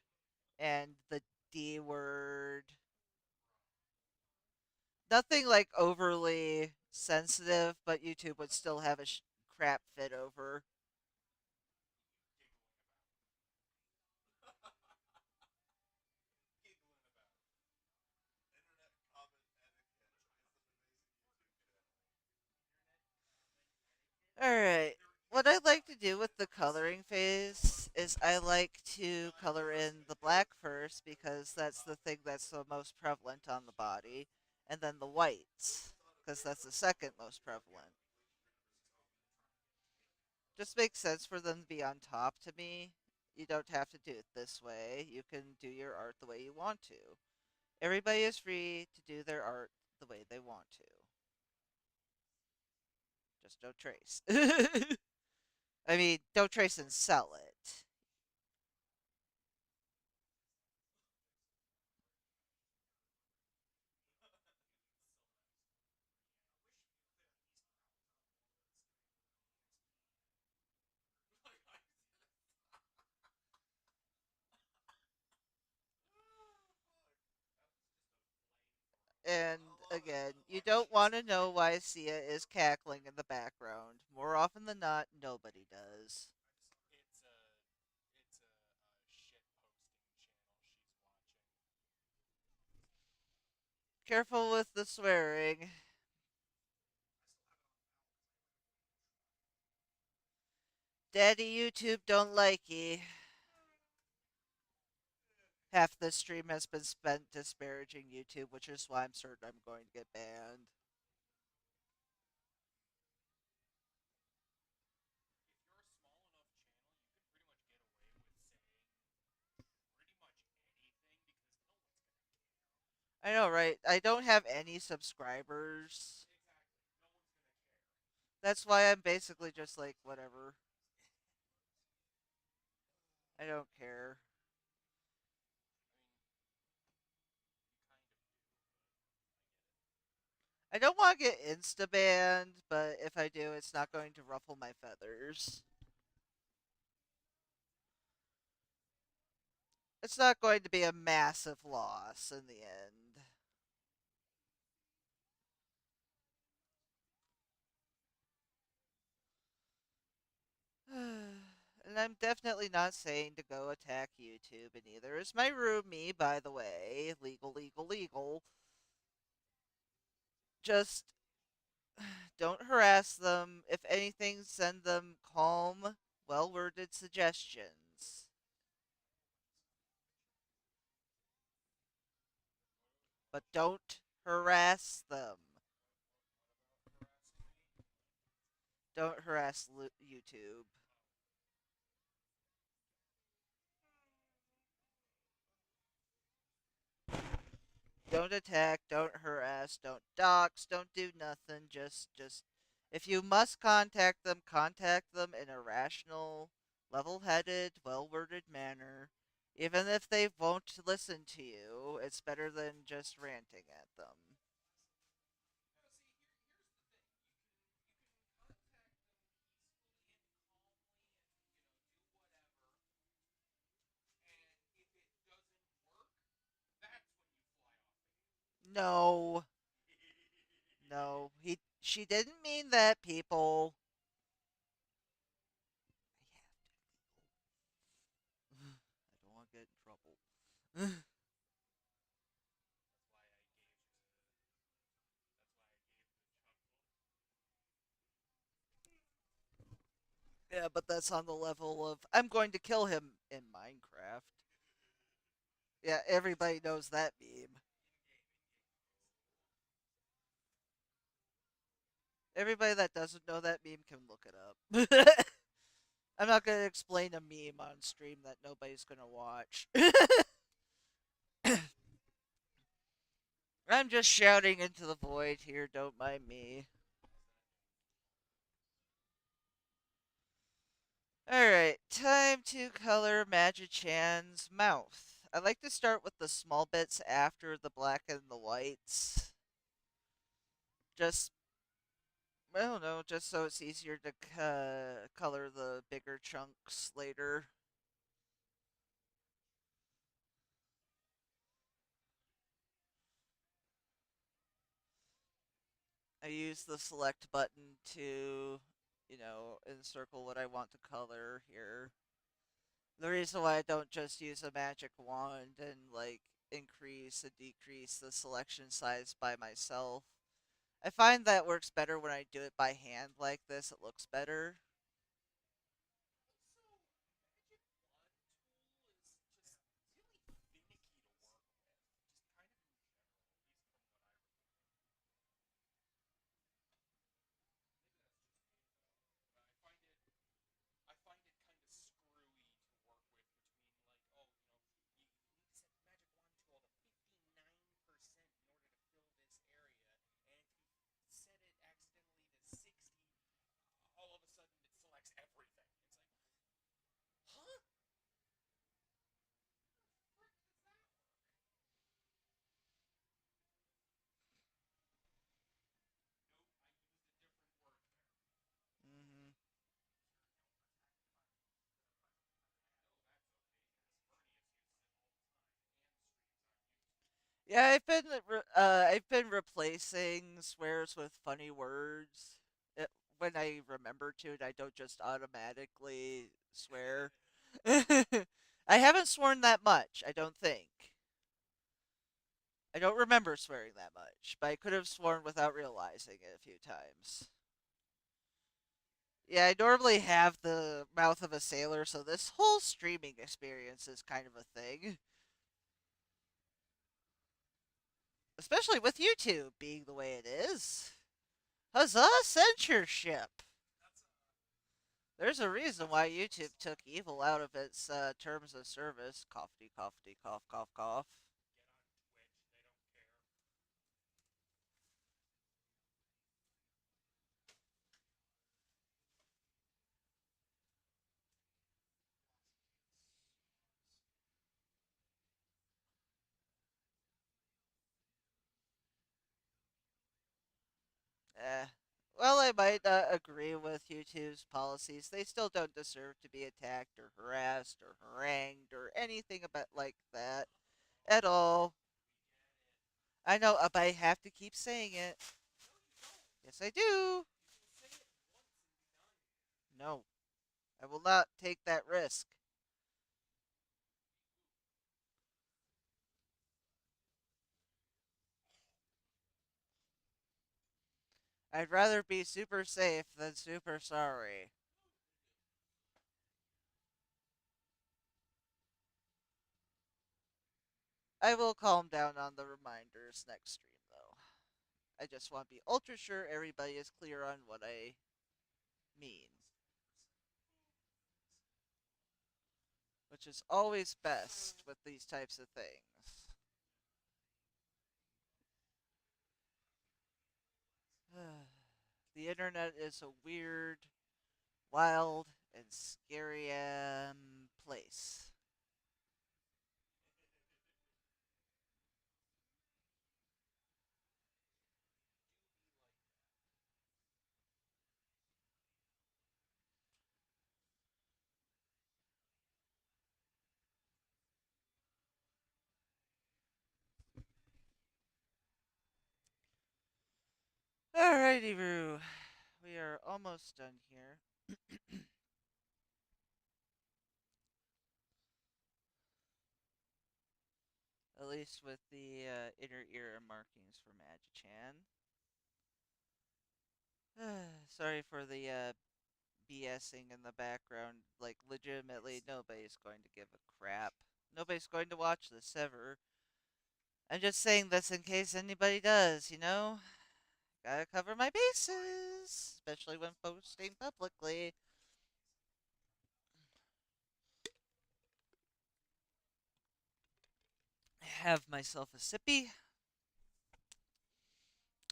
and the D word. Nothing like overly sensitive, but YouTube would still have a crap fit over. Alright. What I like to do with the coloring phase is I like to color in the black first because that's the thing that's the most prevalent on the body, and then the whites because that's the second most prevalent. Just makes sense for them to be on top to me. You don't have to do it this way. You can do your art the way you want to. Everybody is free to do their art the way they want to. Just don't trace. I mean, don't trace and sell it. And again, you don't want to know why Sia is cackling in the background. More often than not, nobody does. Careful with the swearing. Daddy YouTube don't like ye. Half the stream has been spent disparaging YouTube, which is why I'm certain I'm going to get banned. I know, right? I don't have any subscribers. That's why I'm basically just like, whatever. I don't care. I don't want to get insta banned, but if I do, it's not going to ruffle my feathers. It's not going to be a massive loss in the end. And I'm definitely not saying to go attack YouTube, and neither is my roomie, by the way. Legal, legal, legal. Just don't harass them. If anything, send them calm, well worded suggestions. But don't harass them. Don't harass YouTube. Don't attack, don't harass, don't dox, don't do nothing. Just if you must contact them in a rational, level-headed, well-worded manner. Even if they won't listen to you, it's better than just ranting at them. No, no, she didn't mean that, people. I don't want to get in trouble. Yeah, but that's on the level of I'm going to kill him in Minecraft. Yeah, everybody knows that meme. Everybody that doesn't know that meme can look it up. I'm not going to explain a meme on stream that nobody's going to watch. I'm just shouting into the void here, don't mind me. Alright, time to color Magichan's mouth. I like to start with the small bits after the black and the whites. Just, I don't know, just so it's easier to color the bigger chunks later. I use the select button to, encircle what I want to color here. The reason why I don't just use a magic wand and, like, increase and decrease the selection size by myself. I find that works better when I do it by hand like this. It looks better. Hmm. Yeah, I've been replacing swears with funny words when I remember to, and I don't just automatically swear. I haven't sworn that much. I don't think. I don't remember swearing that much, but I could have sworn without realizing it a few times. Yeah, I normally have the mouth of a sailor, so this whole streaming experience is kind of a thing. Especially with YouTube being the way it is. Huzzah, censorship! There's a reason why YouTube took evil out of its terms of service. Coughty, coughty, cough, cough, cough. Eh. Well, I might agree with YouTube's policies. They still don't deserve to be attacked or harassed or harangued or anything about like that at all. I know, but I have to keep saying it. Yes, I do. No, I will not take that risk. I'd rather be super safe than super sorry. I will calm down on the reminders next stream, though. I just want to be ultra sure everybody is clear on what I mean, which is always best with these types of things. The internet is a weird, wild, and scary place. Alrighty, Roo. We are almost done here. At least with the inner ear markings for Magichan. Sorry for the BSing in the background. Like, legitimately, nobody's going to give a crap. Nobody's going to watch this ever. I'm just saying this in case anybody does, you know? Gotta cover my bases, especially when posting publicly. Have myself a sippy.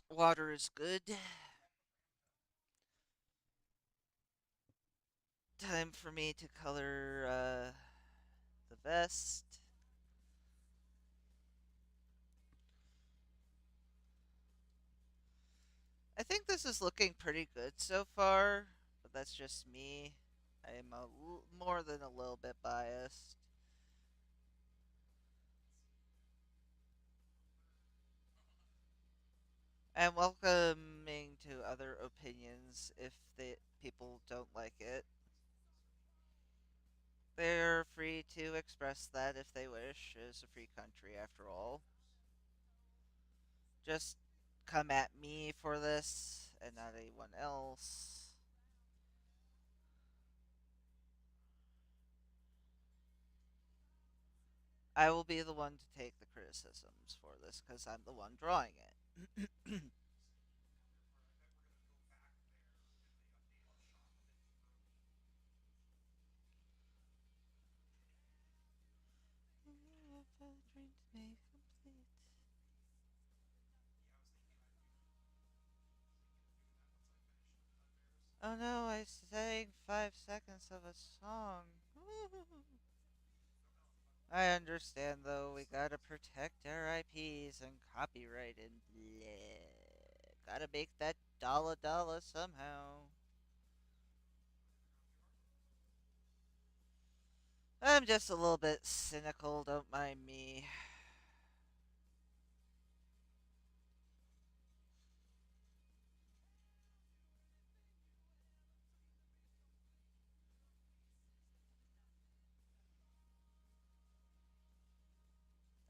Water is good. Time for me to color the vest. I think this is looking pretty good so far, but that's just me. I am more than a little bit biased. I'm welcoming to other opinions if the people don't like it. They're free to express that if they wish. It's a free country after all. Just come at me for this and not anyone else. I will be the one to take the criticisms for this because I'm the one drawing it. Oh no, I sang 5 seconds of a song. I understand though, we gotta protect our IPs and copyright and bleh. Gotta make that dollar dollar somehow. I'm just a little bit cynical, don't mind me.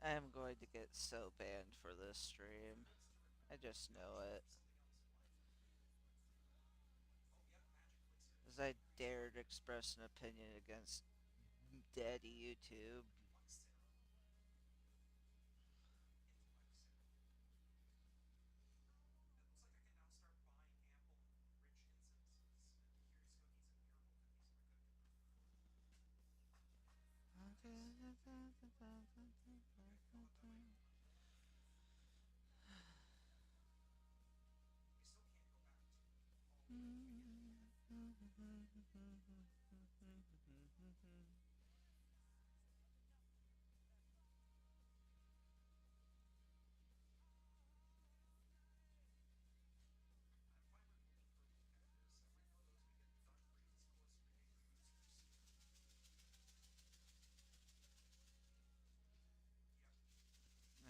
I am going to get so banned for this stream. I just know it. As I dared express an opinion against daddy YouTube.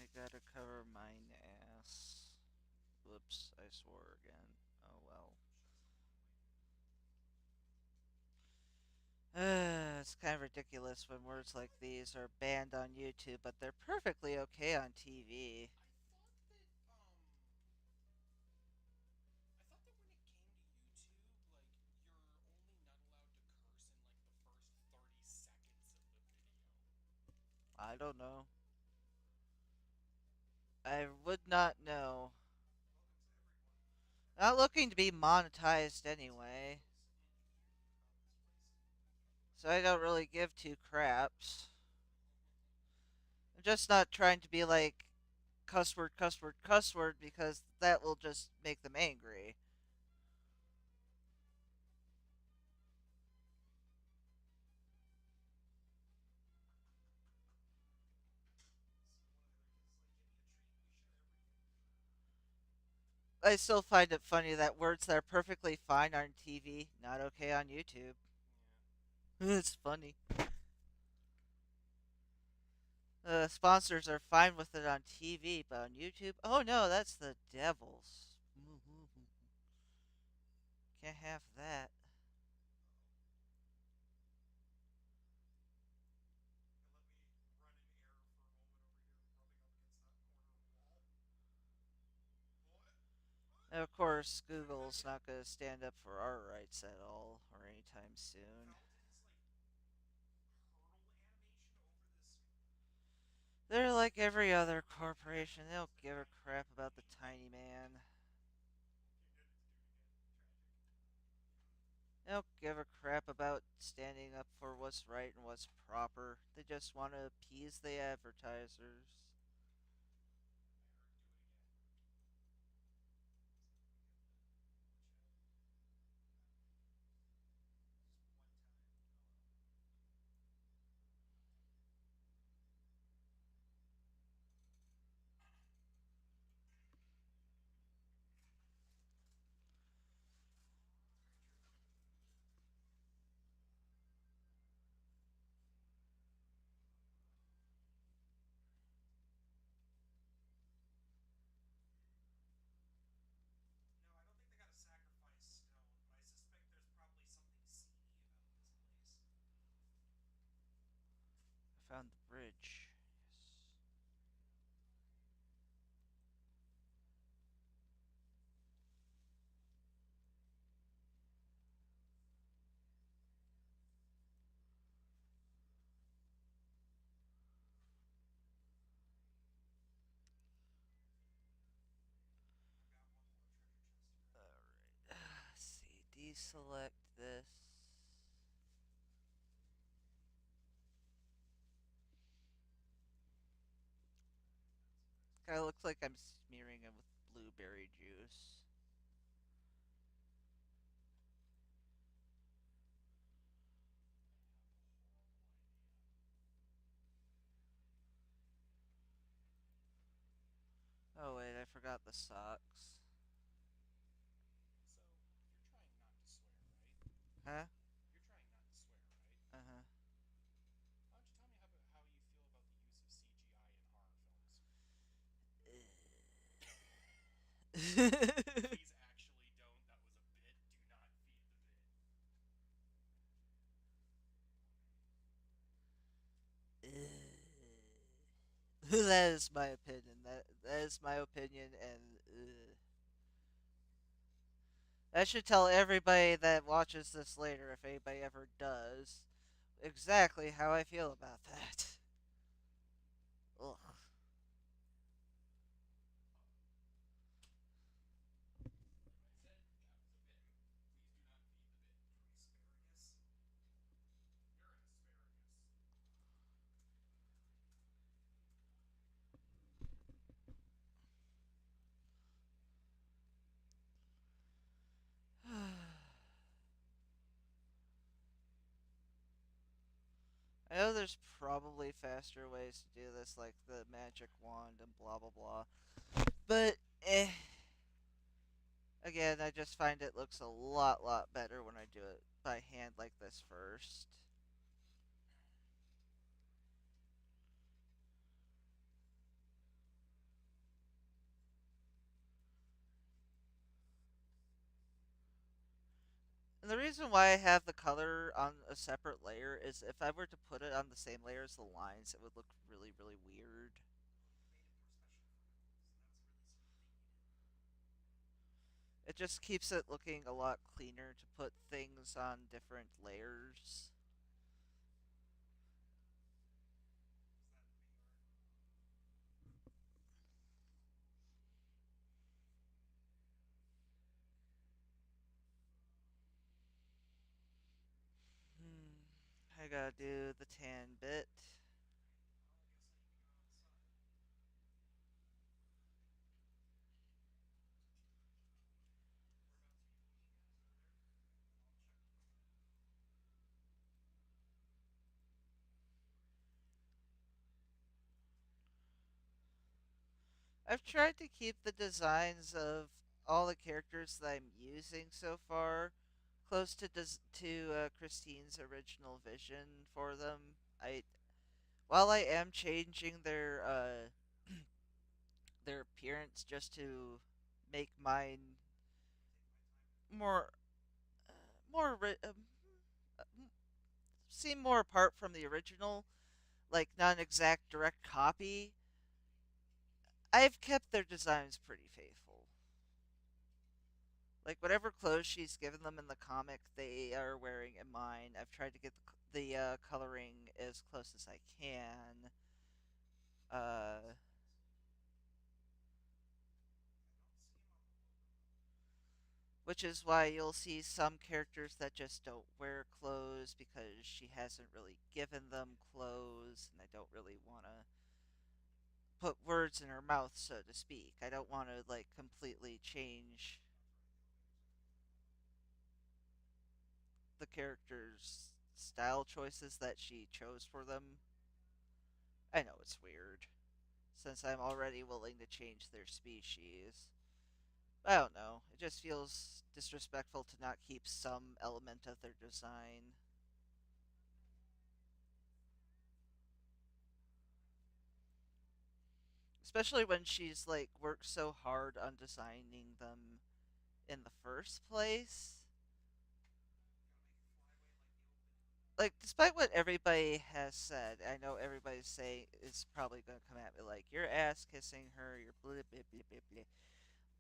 I gotta cover mine ass. Whoops, I swore again. Oh well. It's kind of ridiculous when words like these are banned on YouTube, but they're perfectly okay on TV. I don't know. I would not know. Not looking to be monetized anyway, so I don't really give two craps. I'm just not trying to be like cuss word, cuss word, cuss word because that will just make them angry. I still find it funny that words that are perfectly fine on TV, not okay on YouTube. It's funny. Sponsors are fine with it on TV, but on YouTube, oh no, that's the devil's. Can't have that. And of course, Google's not going to stand up for our rights at all or anytime soon. They're like every other corporation. They don't give a crap about the tiny man. They don't give a crap about standing up for what's right and what's proper. They just want to appease the advertisers. I found the bridge. Yes. Alright. Let's see. Deselect this. Kinda looks like I'm smearing it with blueberry juice. Oh wait, I forgot the socks. Huh? Uh huh. That is my opinion. That is my opinion, and that should tell everybody that watches this later, if anybody ever does, exactly how I feel about that. Ugh. I know there's probably faster ways to do this, like the magic wand and blah blah blah. But again, I just find it looks a lot better when I do it by hand like this first. And the reason why I have the color on a separate layer is if I were to put it on the same layer as the lines, it would look really weird. It just keeps it looking a lot cleaner to put things on different layers. I gotta do the tan bit. I've tried to keep the designs of all the characters that I'm using so far close to Christine's original vision for them. I While I am changing their appearance just to make mine more uh, more uh, seem more apart from the original, like not an exact direct copy. I've kept their designs pretty faithful. Like whatever clothes she's given them in the comic, they are wearing in mine. I've tried to get the coloring as close as I can. Uh, which is why you'll see some characters that just don't wear clothes because she hasn't really given them clothes, and I don't really want to put words in her mouth, so to speak. I don't want to like completely change the character's style choices that she chose for them. I know it's weird, since I'm already willing to change their species. I don't know. It just feels disrespectful to not keep some element of their design. Especially when she's like worked so hard on designing them in the first place. Like, despite what everybody has said, I know everybody's saying is probably going to come at me like, you're ass kissing her, you're blah, blah, blah, blah, blah.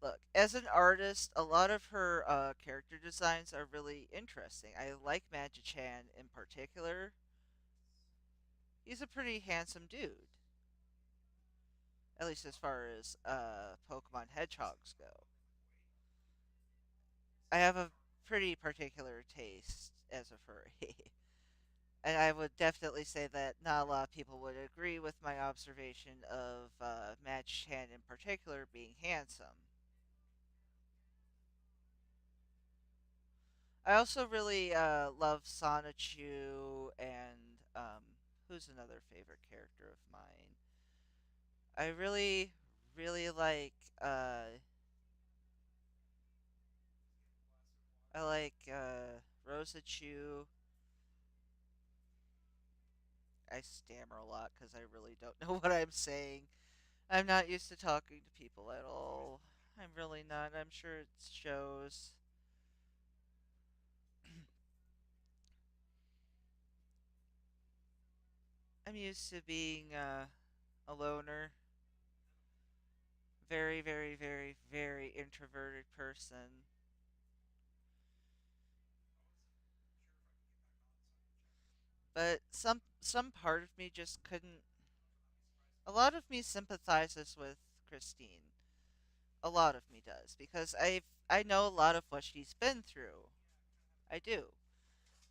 Look, as an artist, a lot of her character designs are really interesting. I like Magic-chan in particular. He's a pretty handsome dude, at least as far as Pokemon hedgehogs go. I have a pretty particular taste as a furry. And I would definitely say that not a lot of people would agree with my observation of Chan in particular being handsome. I also really love Sonichu and who's another favorite character of mine. I really, really like I like Rosa Chu. I stammer a lot because I really don't know what I'm saying. I'm not used to talking to people at all. I'm really not. I'm sure it shows. I'm used to being a loner, very, very, very, very introverted person. But some part of me just couldn't. A lot of me sympathizes with Christine. A lot of me does because I know a lot of what she's been through. I do.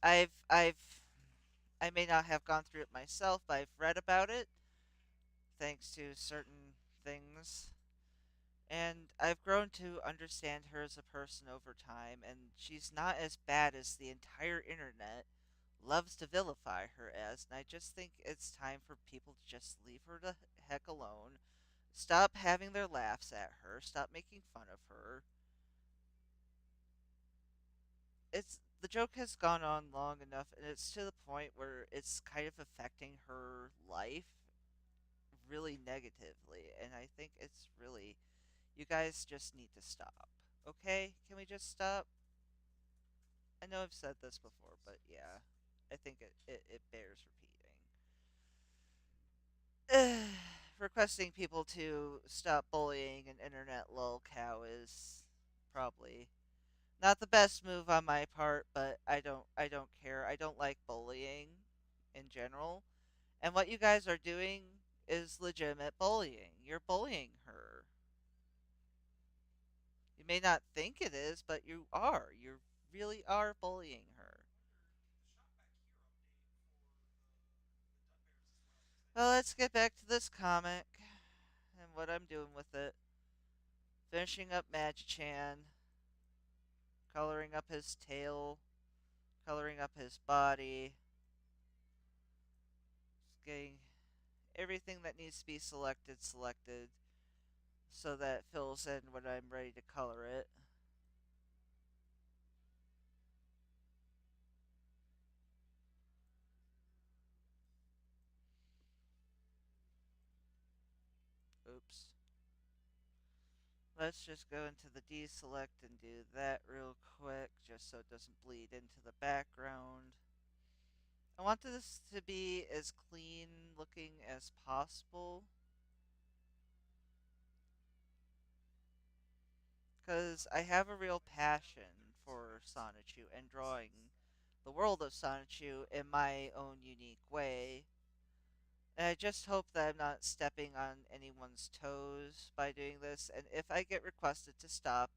I've I may not have gone through it myself, but I've read about it thanks to certain things. And I've grown to understand her as a person over time, and she's not as bad as the entire internet loves to vilify her as. And I just think it's time for people to just leave her the heck alone. Stop having their laughs at her. Stop making fun of her. It's the joke has gone on long enough, and it's to the point where it's kind of affecting her life really negatively. And I think it's really, you guys just need to stop. Okay? Can we just stop? I know I've said this before, but yeah, I think it bears repeating. Requesting people to stop bullying an internet lol cow is probably not the best move on my part, but I don't care. I don't like bullying in general. And what you guys are doing is legitimate bullying. You're bullying her. You may not think it is, but you are. You really are bullying her. Well, let's get back to this comic and what I'm doing with it. Finishing up Magi-chan, coloring up his tail, coloring up his body, getting everything that needs to be selected so that it fills in when I'm ready to color it. Oops. Let's just go into the deselect and do that real quick just so it doesn't bleed into the background. I want this to be as clean looking as possible because I have a real passion for Sonichu and drawing the world of Sonichu in my own unique way. And I just hope that I'm not stepping on anyone's toes by doing this. And if I get requested to stop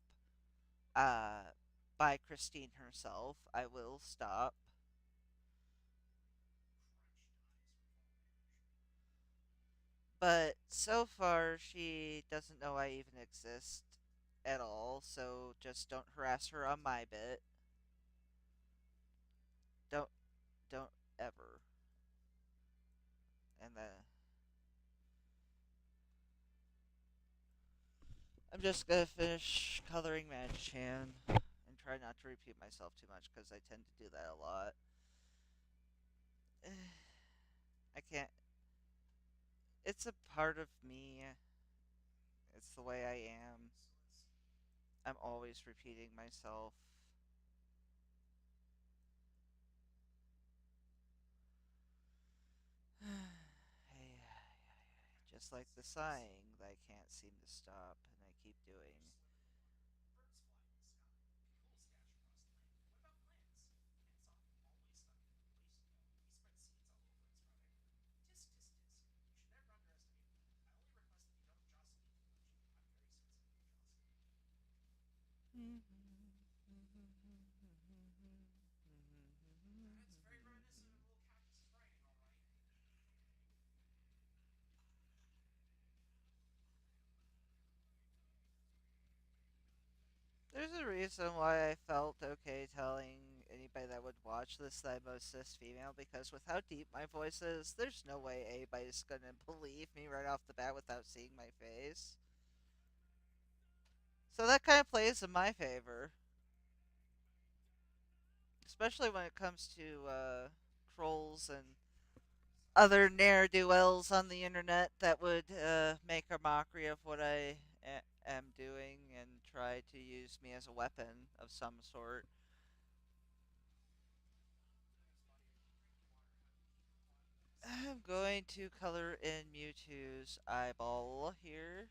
uh, by Christine herself, I will stop. But so far, she doesn't know I even exist at all. So just don't harass her on my bit. Don't, don't ever. And then I'm just gonna finish coloring Chan and try not to repeat myself too much because I tend to do that a lot. I can't. It's a part of me. It's the way I am. I'm always repeating myself. Hey, just like the sighing that I can't seem to stop and I keep doing. There's a reason why I felt okay telling anybody that would watch this that I'm a cis female because with how deep my voice is, there's no way anybody's gonna believe me right off the bat without seeing my face. So that kind of plays in my favor, especially when it comes to trolls and other ne'er do wells on the internet that would make a mockery of what I am doing and try to use me as a weapon of some sort. I'm going to color in Mewtwo's eyeball here.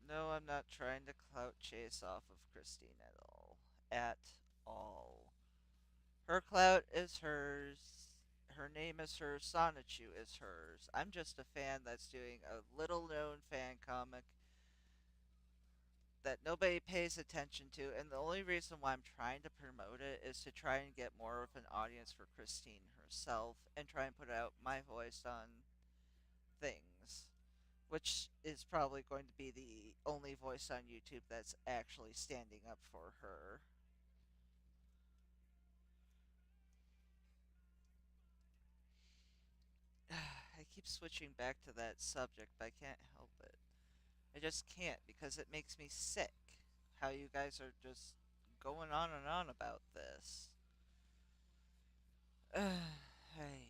No, I'm not trying to clout chase off of Christine at all. At all. Her clout is hers. Her name is hers. Sonichu is hers. I'm just a fan that's doing a little known fan comic that nobody pays attention to, and the only reason why I'm trying to promote it is to try and get more of an audience for Christine herself and try and put out my voice on things, which is probably going to be the only voice on YouTube that's actually standing up for her. I keep switching back to that subject, but I can't help it. I just can't because it makes me sick how you guys are just going on and on about this. Hey,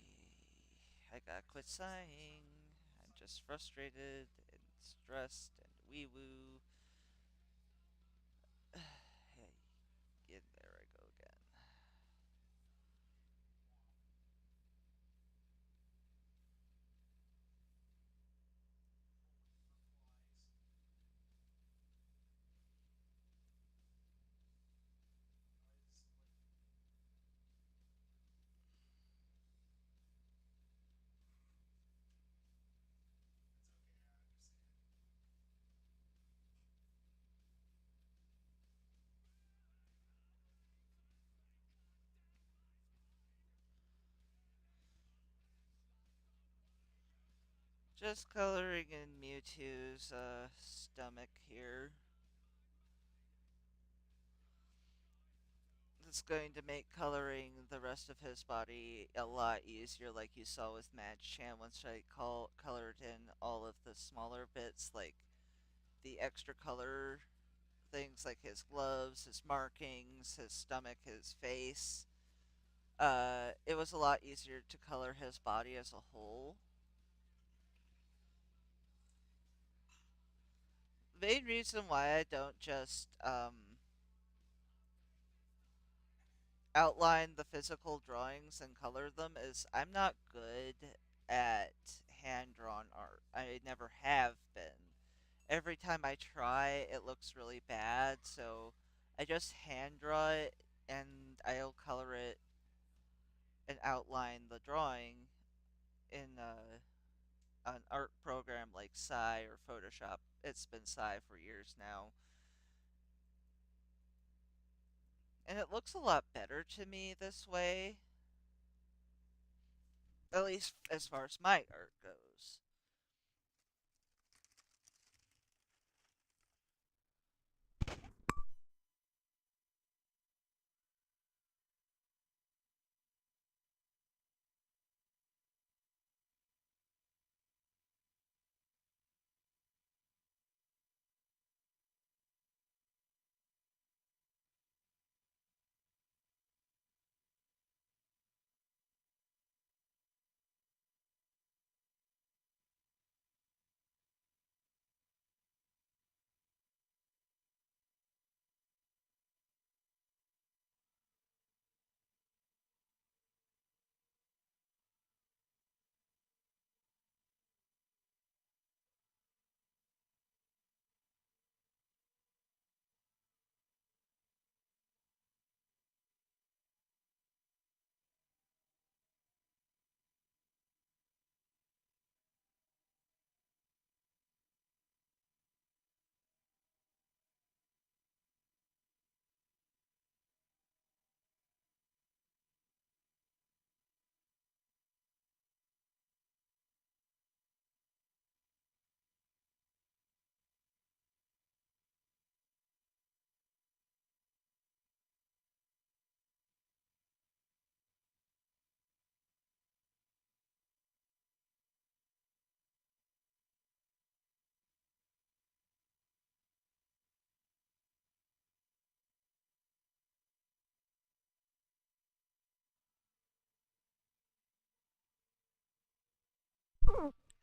I gotta quit sighing. I'm just frustrated and stressed and wee woo. Hey, get there I go again. Just coloring in Mewtwo's stomach here. It's going to make coloring the rest of his body a lot easier, like you saw with Chan. Once I colored in all of the smaller bits, like the extra color things, like his gloves, his markings, his stomach, his face. It was a lot easier to color his body as a whole. The main reason why I don't just outline the physical drawings and color them is I'm not good at hand drawn art. I never have been. Every time I try, it looks really bad, so I just hand draw it and I'll color it and outline the drawing in an art program like Psy or Photoshop. It's been Psy for years now. And it looks a lot better to me this way, at least as far as my art goes.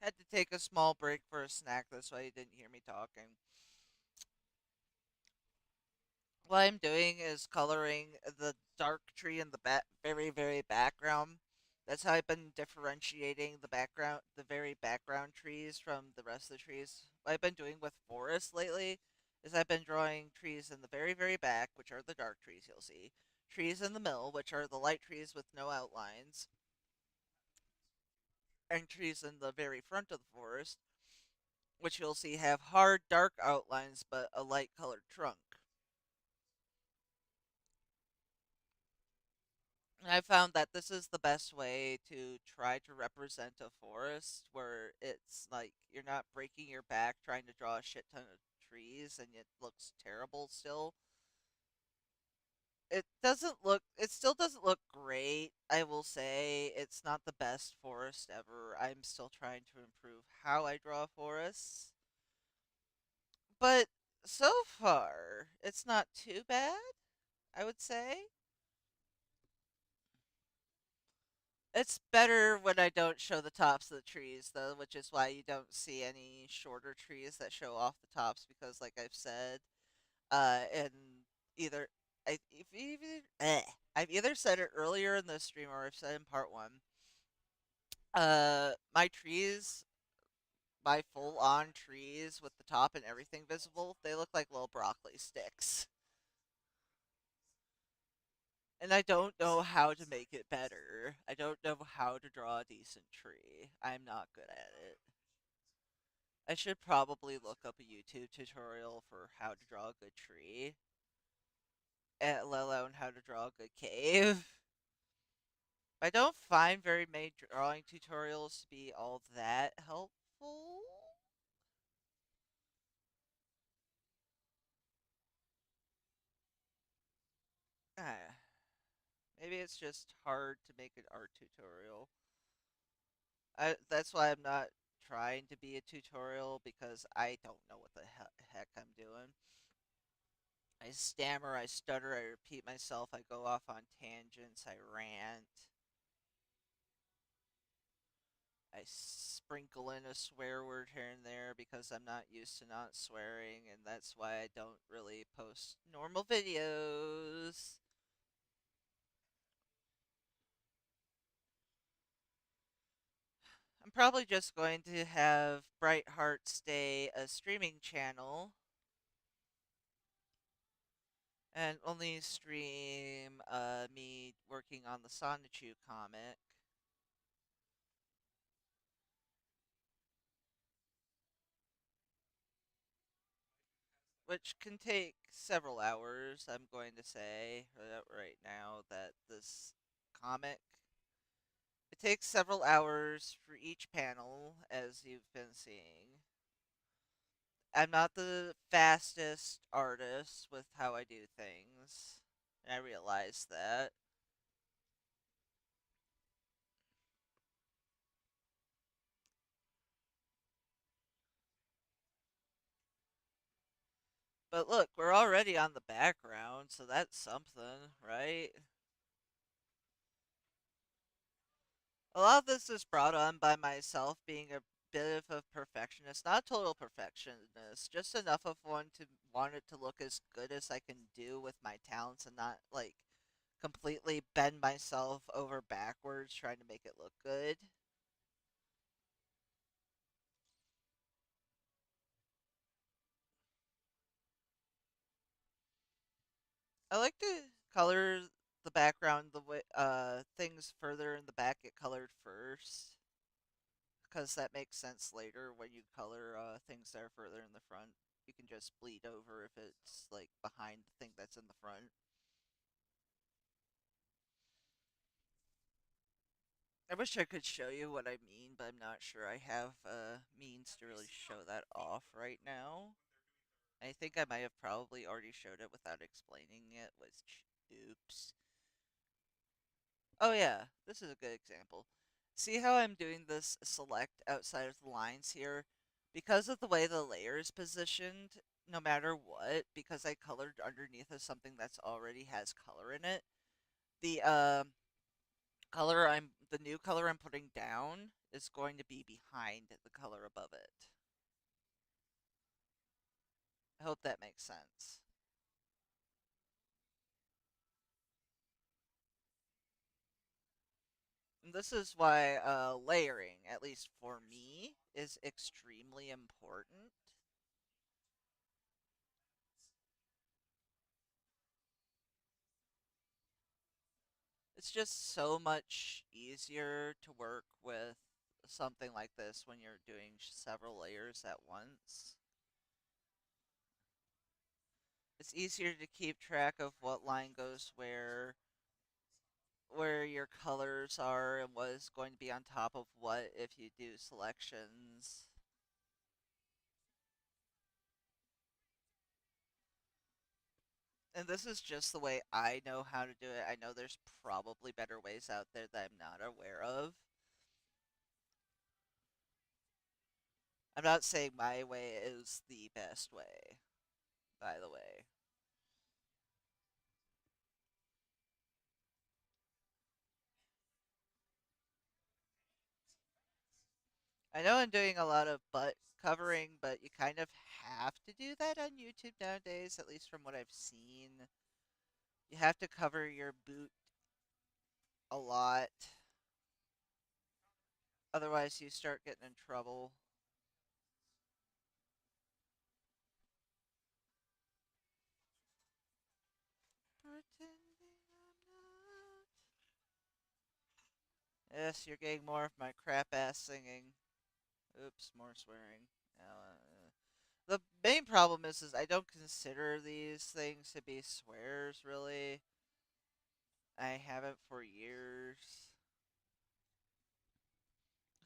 Had to take a small break for a snack, that's why you didn't hear me talking. What I'm doing is coloring the dark tree in the very, very background. That's how I've been differentiating the very background trees from the rest of the trees. What I've been doing with forests lately is I've been drawing trees in the very, very back, which are the dark trees you'll see, trees in the middle, which are the light trees with no outlines, and trees in the very front of the forest, which you'll see have hard, dark outlines but a light colored trunk. I found that this is the best way to try to represent a forest where it's like you're not breaking your back trying to draw a shit ton of trees and it looks terrible still. It still doesn't look great, I will say. It's not the best forest ever. I'm still trying to improve how I draw forests. But so far, it's not too bad, I would say. It's better when I don't show the tops of the trees, though, which is why you don't see any shorter trees that show off the tops. Because, like I've said, and either I've either said it earlier in the stream or I've said in part one. My trees, my full-on trees with the top and everything visible, they look like little broccoli sticks, and I don't know how to make it better. I don't know how to draw a decent tree. I'm not good at it. I should probably look up a YouTube tutorial for how to draw a good tree, let alone how to draw a good cave. I don't find very many drawing tutorials to be all that helpful. awful. Ah, maybe it's just hard to make an art tutorial. That's why I'm not trying to be a tutorial because I don't know what the heck I'm doing. I stammer, I stutter, I repeat myself, I go off on tangents, I rant, I sprinkle in a swear word here and there because I'm not used to not swearing, and that's why I don't really post normal videos. I'm probably just going to have Brightheart stay a streaming channel and only stream me working on the Sonichu comic, which can take several hours. I'm going to say right now that this comic it takes several hours for each panel, as you've been seeing. I'm not the fastest artist with how I do things. I realize that. But look, we're already on the background, so that's something, right? A lot of this is brought on by myself being a bit of a perfectionist. Not a total perfectionist, just enough of one to want it to look as good as I can do with my talents and not, like, completely bend myself over backwards trying to make it look good. I like to color the background the way things further in the back get colored first because that makes sense later when you color things that are further in the front. You can just bleed over if it's like behind the thing that's in the front. I wish I could show you what I mean, but I'm not sure I have means to really show that off right now. I think I might have probably already showed it without explaining it, which oops. Oh yeah, this is a good example. See how I'm doing this select outside of the lines here? Because of the way the layer is positioned, no matter what, because I colored underneath of something that's already has color in it, the the new color I'm putting down is going to be behind the color above it. I hope that makes sense. And this is why layering, at least for me, is extremely important. It's just so much easier to work with something like this when you're doing several layers at once. It's easier to keep track of what line goes where your colors are, and what is going to be on top of what if you do selections. And this is just the way I know how to do it. I know there's probably better ways out there that I'm not aware of. I'm not saying my way is the best way, by the way. I know I'm doing a lot of butt covering, but you kind of have to do that on YouTube nowadays, at least from what I've seen. You have to cover your boot a lot, otherwise you start getting in trouble. Pretending I'm not. Yes, you're getting more of my crap ass singing. Oops, more swearing. The main problem is I don't consider these things to be swears, really. I haven't for years.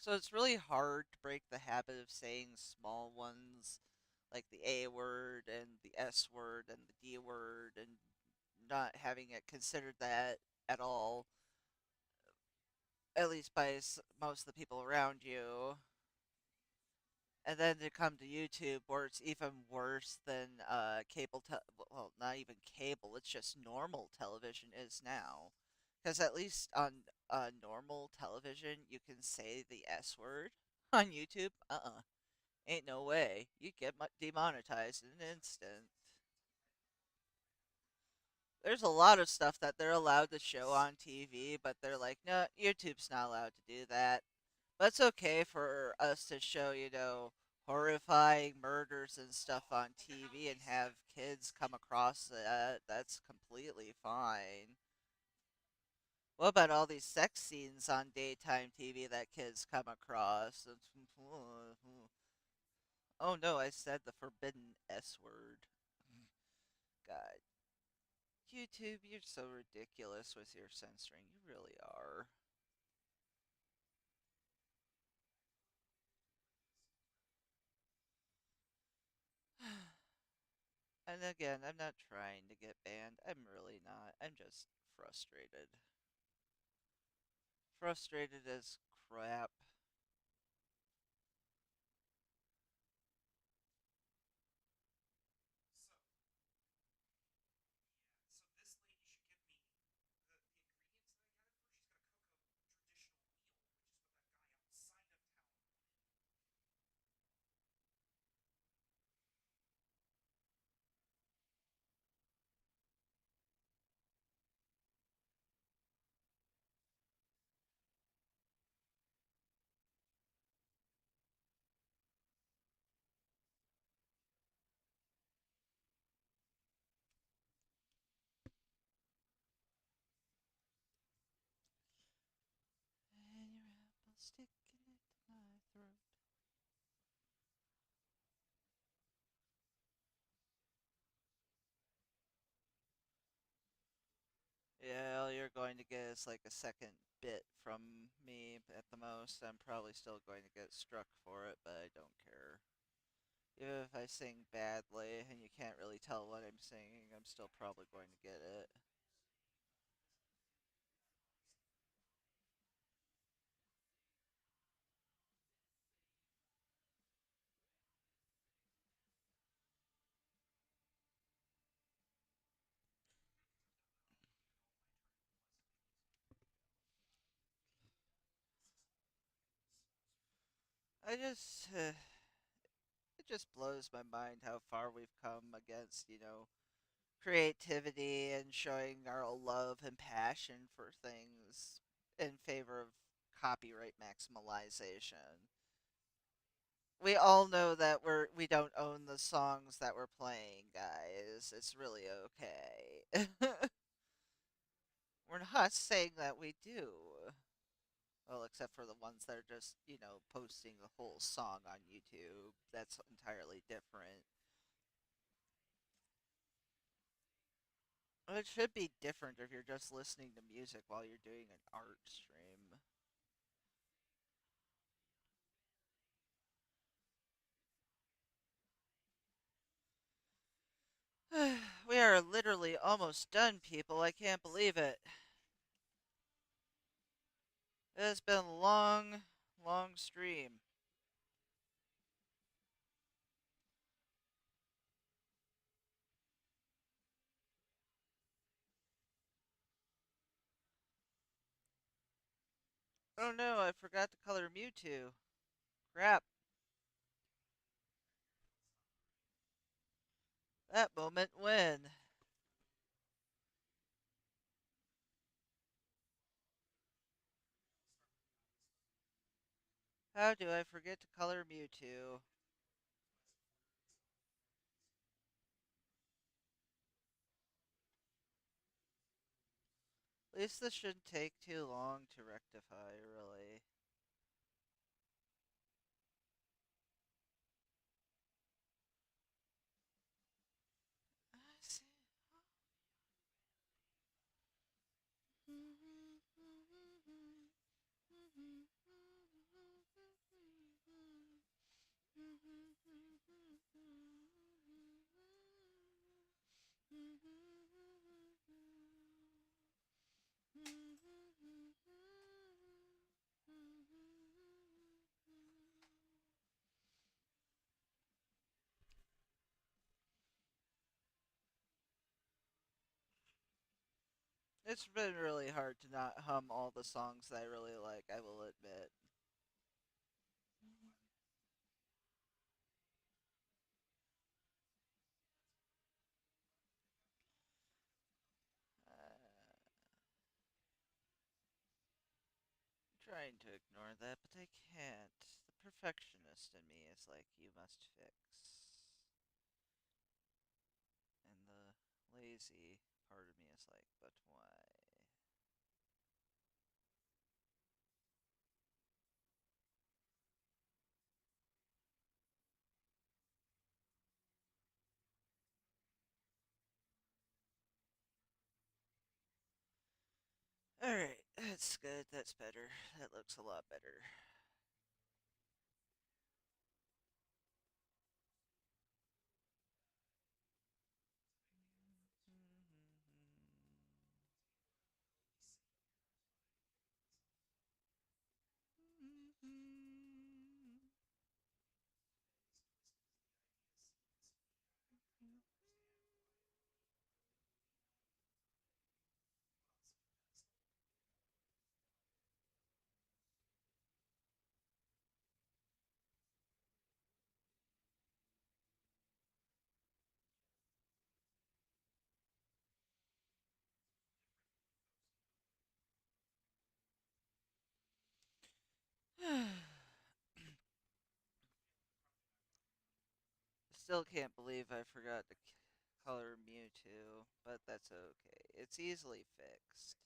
So it's really hard to break the habit of saying small ones like the A word and the S word and the D word and not having it considered that at all, at least by most of the people around you. And then to come to YouTube where it's even worse than well, not even cable, it's just normal television is now. Because at least on normal television, you can say the S word. On YouTube, ain't no way. You get demonetized in an instant. There's a lot of stuff that they're allowed to show on TV, but they're like, no, YouTube's not allowed to do that. But it's okay for us to show, horrifying murders and stuff on TV and have kids come across that. That's completely fine. What about all these sex scenes on daytime TV that kids come across? Oh no, I said the forbidden S word. God. YouTube, you're so ridiculous with your censoring. You really are. And again, I'm not trying to get banned. I'm really not. I'm just frustrated. Frustrated as crap. And your apple sticking it to my throat. Yeah, all you're going to get is like a second bit from me at the most. I'm probably still going to get struck for it, but I don't care. Even if I sing badly and you can't really tell what I'm singing, I'm still probably going to get it. I just, it just blows my mind how far we've come against, creativity and showing our love and passion for things in favor of copyright maximalization. We all know that we don't own the songs that we're playing, guys. It's really okay. We're not saying that we do. Well, except for the ones that are just, posting the whole song on YouTube. That's entirely different. Well, it should be different if you're just listening to music while you're doing an art stream. We are literally almost done, people. I can't believe it. It has been a long, long stream. Oh no, I forgot to color Mewtwo. Crap. That moment when. How do I forget to color Mewtwo? At least this shouldn't take too long to rectify, really. I see. It's been really hard to not hum all the songs that I really like, I will admit. Trying to ignore that, but I can't. The perfectionist in me is like, you must fix. And the lazy part of me is like, but why? Alright, that's good, that's better. That looks a lot better. Still can't believe I forgot to color Mewtwo, but that's okay. It's easily fixed.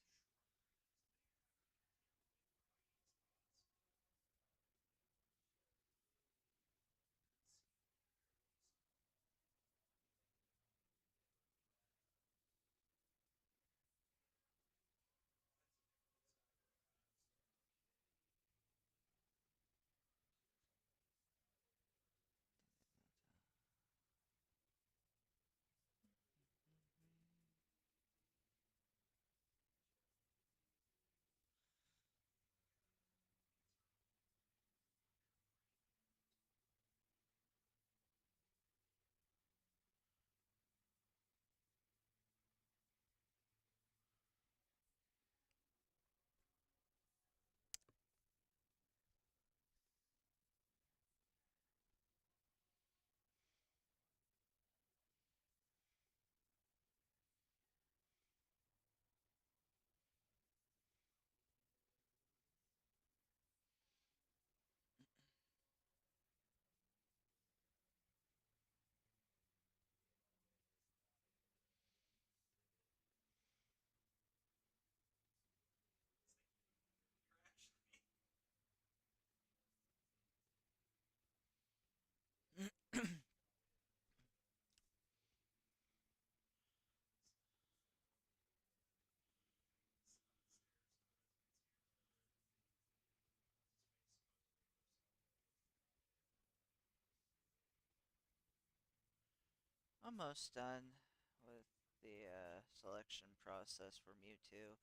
Almost done with the selection process for Mewtwo.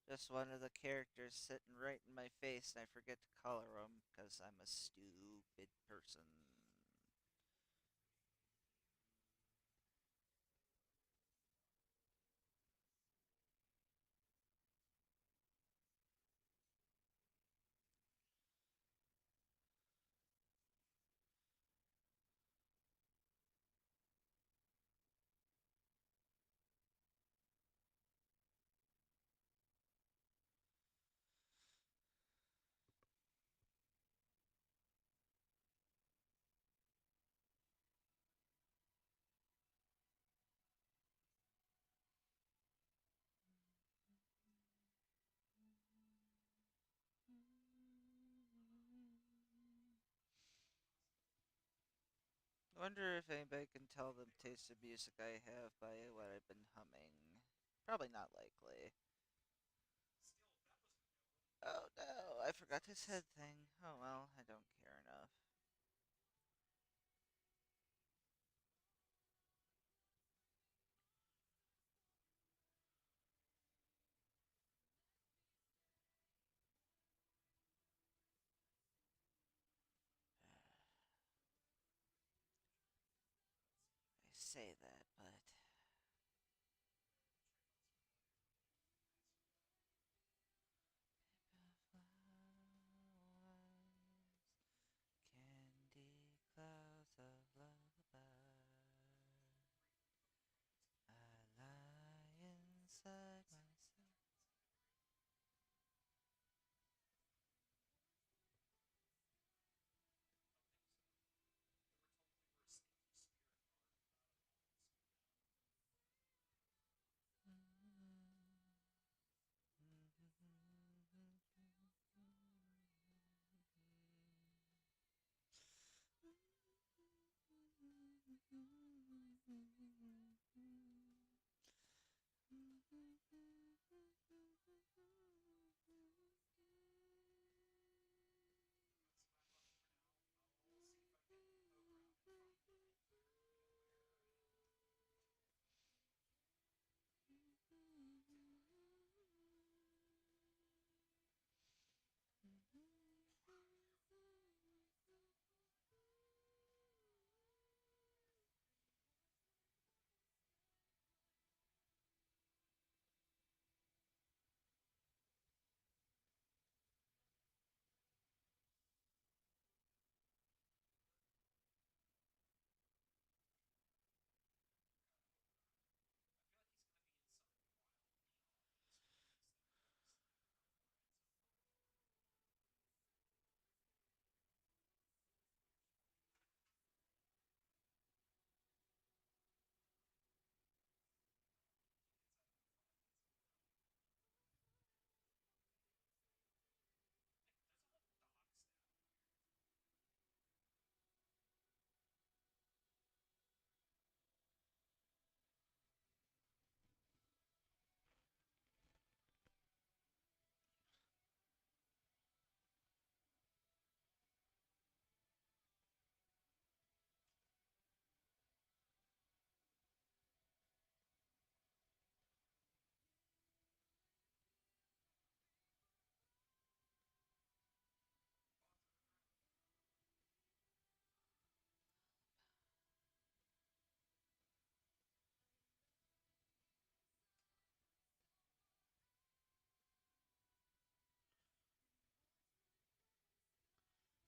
Just one of the characters sitting right in my face, and I forget to color him because I'm a stupid person. I wonder if anybody can tell the taste of music I have by what I've been humming. Probably not likely. Oh no, I forgot this head thing. Oh well, I don't care enough. I say that, but candy clouds of lullaby. I lie inside myself.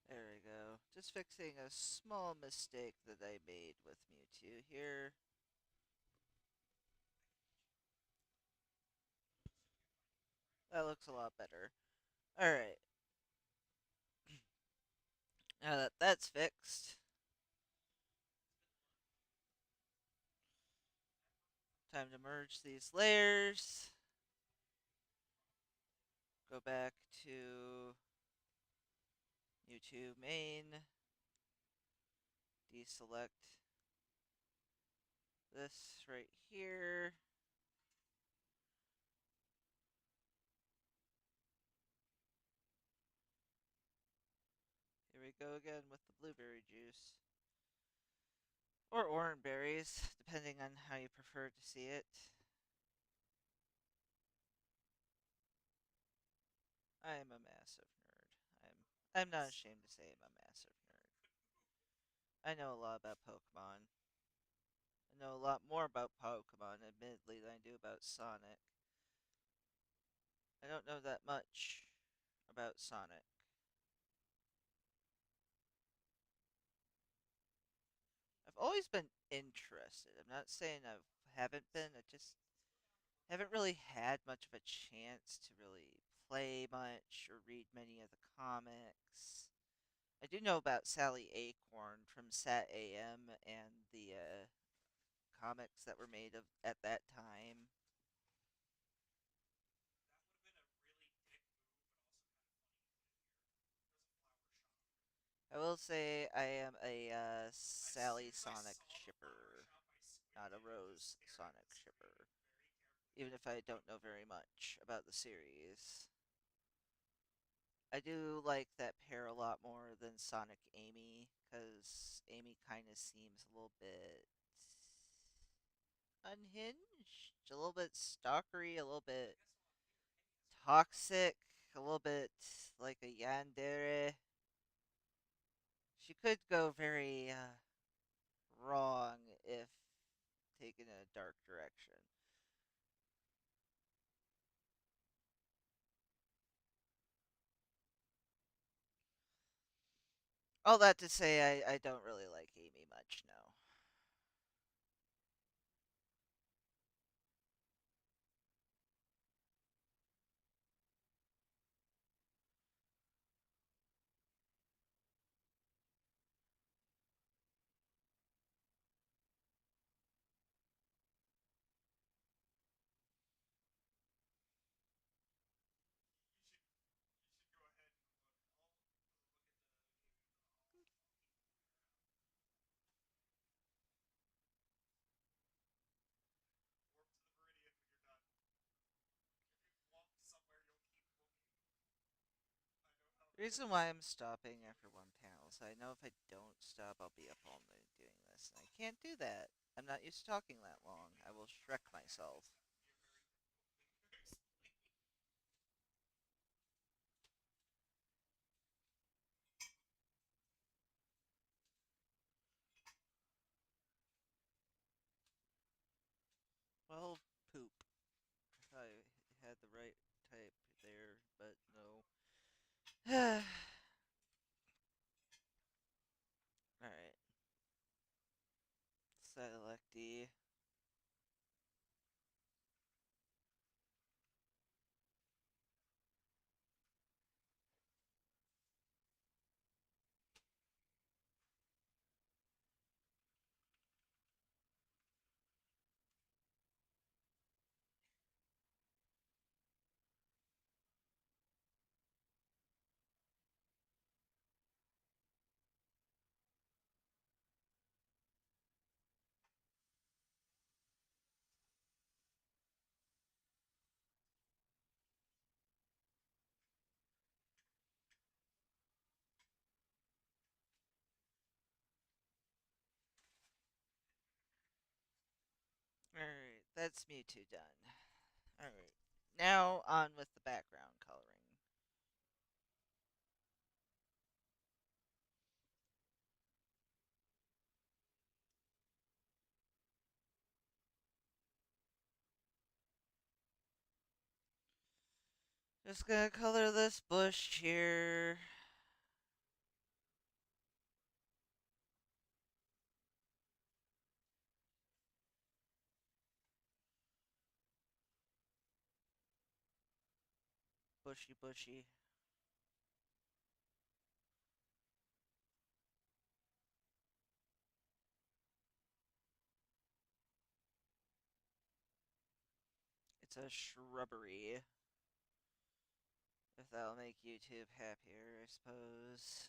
There we go. Just fixing a small mistake that I made with Mewtwo here. That looks a lot better. Alright, now that that's fixed, time to merge these layers. Go back to Mewtwo main. Deselect this right here. Here we go again with the blueberry juice. Or orange berries, depending on how you prefer to see it. I am a massive nerd. I'm not ashamed to say I'm a massive nerd. I know a lot about Pokemon. I know a lot more about Pokemon, admittedly, than I do about Sonic. I don't know that much about Sonic. I've always been interested. I'm not saying I haven't been. I just haven't really had much of a chance to really play much or read many of the comics. I do know about Sally Acorn from Sat AM and the comics that were made of at that time. I will say I am a Sally Sonic shipper, not a Rose Sonic shipper. Even if I don't know very much about the series. I do like that pair a lot more than Sonic Amy, because Amy kind of seems a little bit unhinged, a little bit stalkery, a little bit toxic, a little bit like a yandere. She could go very wrong if taken in a dark direction. All that to say, I don't really like Amy much, no. The reason why I'm stopping after one panel is I know if I don't stop, I'll be up all night doing this, and I can't do that. I'm not used to talking that long. I will Shrek myself. Well, poop. I had the right type there, but no. Alright. Selecty. Alright, that's Mewtwo done. Alright. Now on with the background coloring. Just gonna color this bush here. Bushy, bushy. It's a shrubbery. If that'll make YouTube happier, I suppose.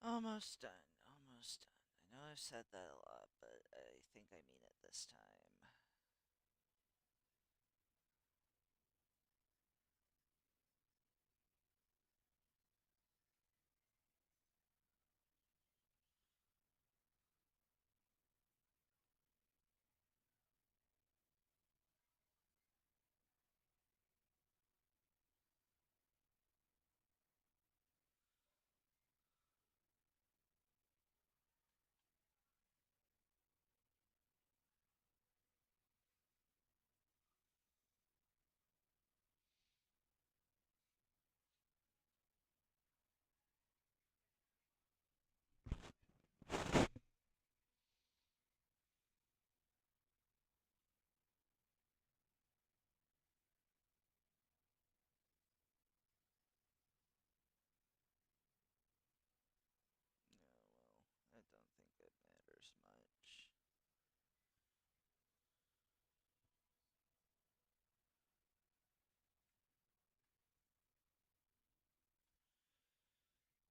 Almost done. Almost done. I know I've said that a lot, but I think I mean it this time.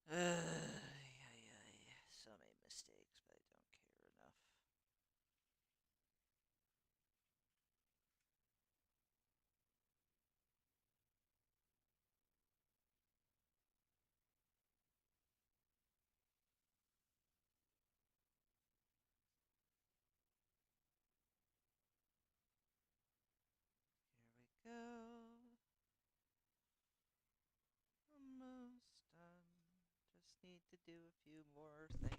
So many mistakes, but I don't care enough. Here we go. Almost done. Just need to do a few more things.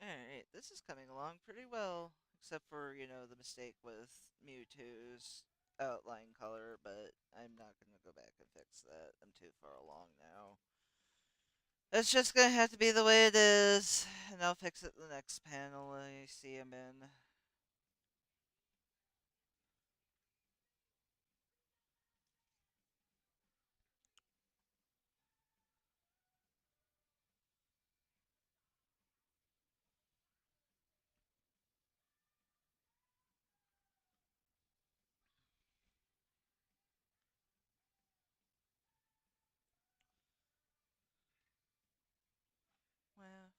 Alright, this is coming along pretty well. Except for, the mistake with Mewtwo's outline color, but I'm not going to go back and fix that. I'm too far along now. It's just going to have to be the way it is, and I'll fix it in the next panel I see him in. Well,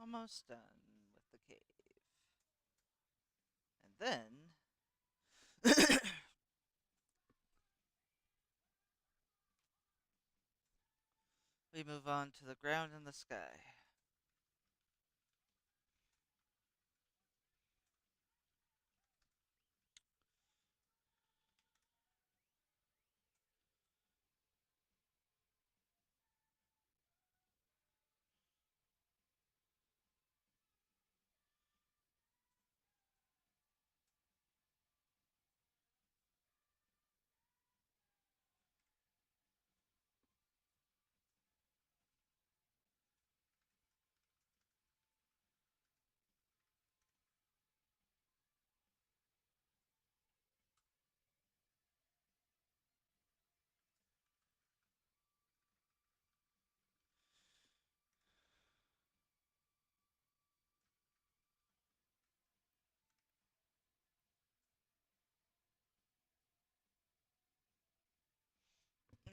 almost done with the cave. And then we move on to the ground and the sky.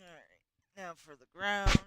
Alright, now for the ground.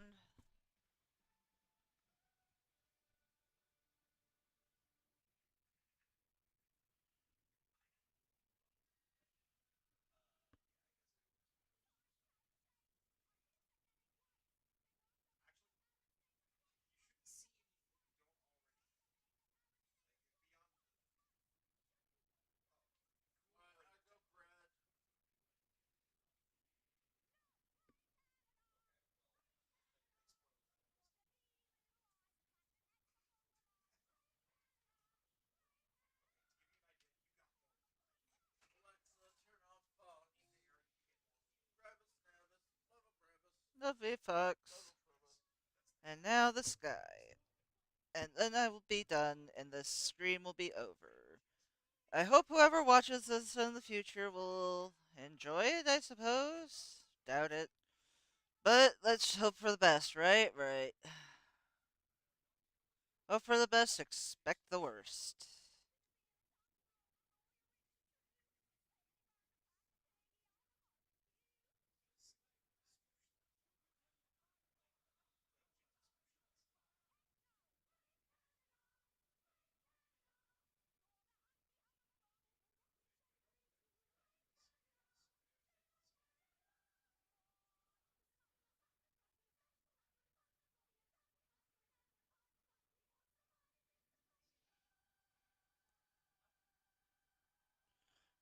Lovely fox. And now the sky. And then I will be done, and the stream will be over. I hope whoever watches this in the future will enjoy it, I suppose. Doubt it. But let's hope for the best, right? Right. Hope for the best, expect the worst.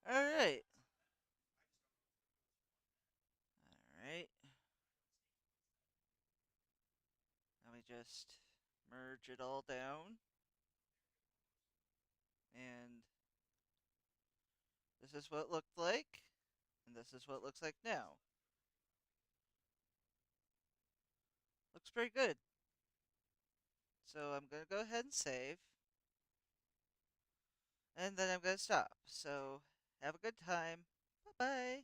Alright. Alright. Let me just merge it all down. And this is what it looked like. And this is what it looks like now. Looks pretty good. So I'm going to go ahead and save. And then I'm going to stop. So have a good time. Bye bye.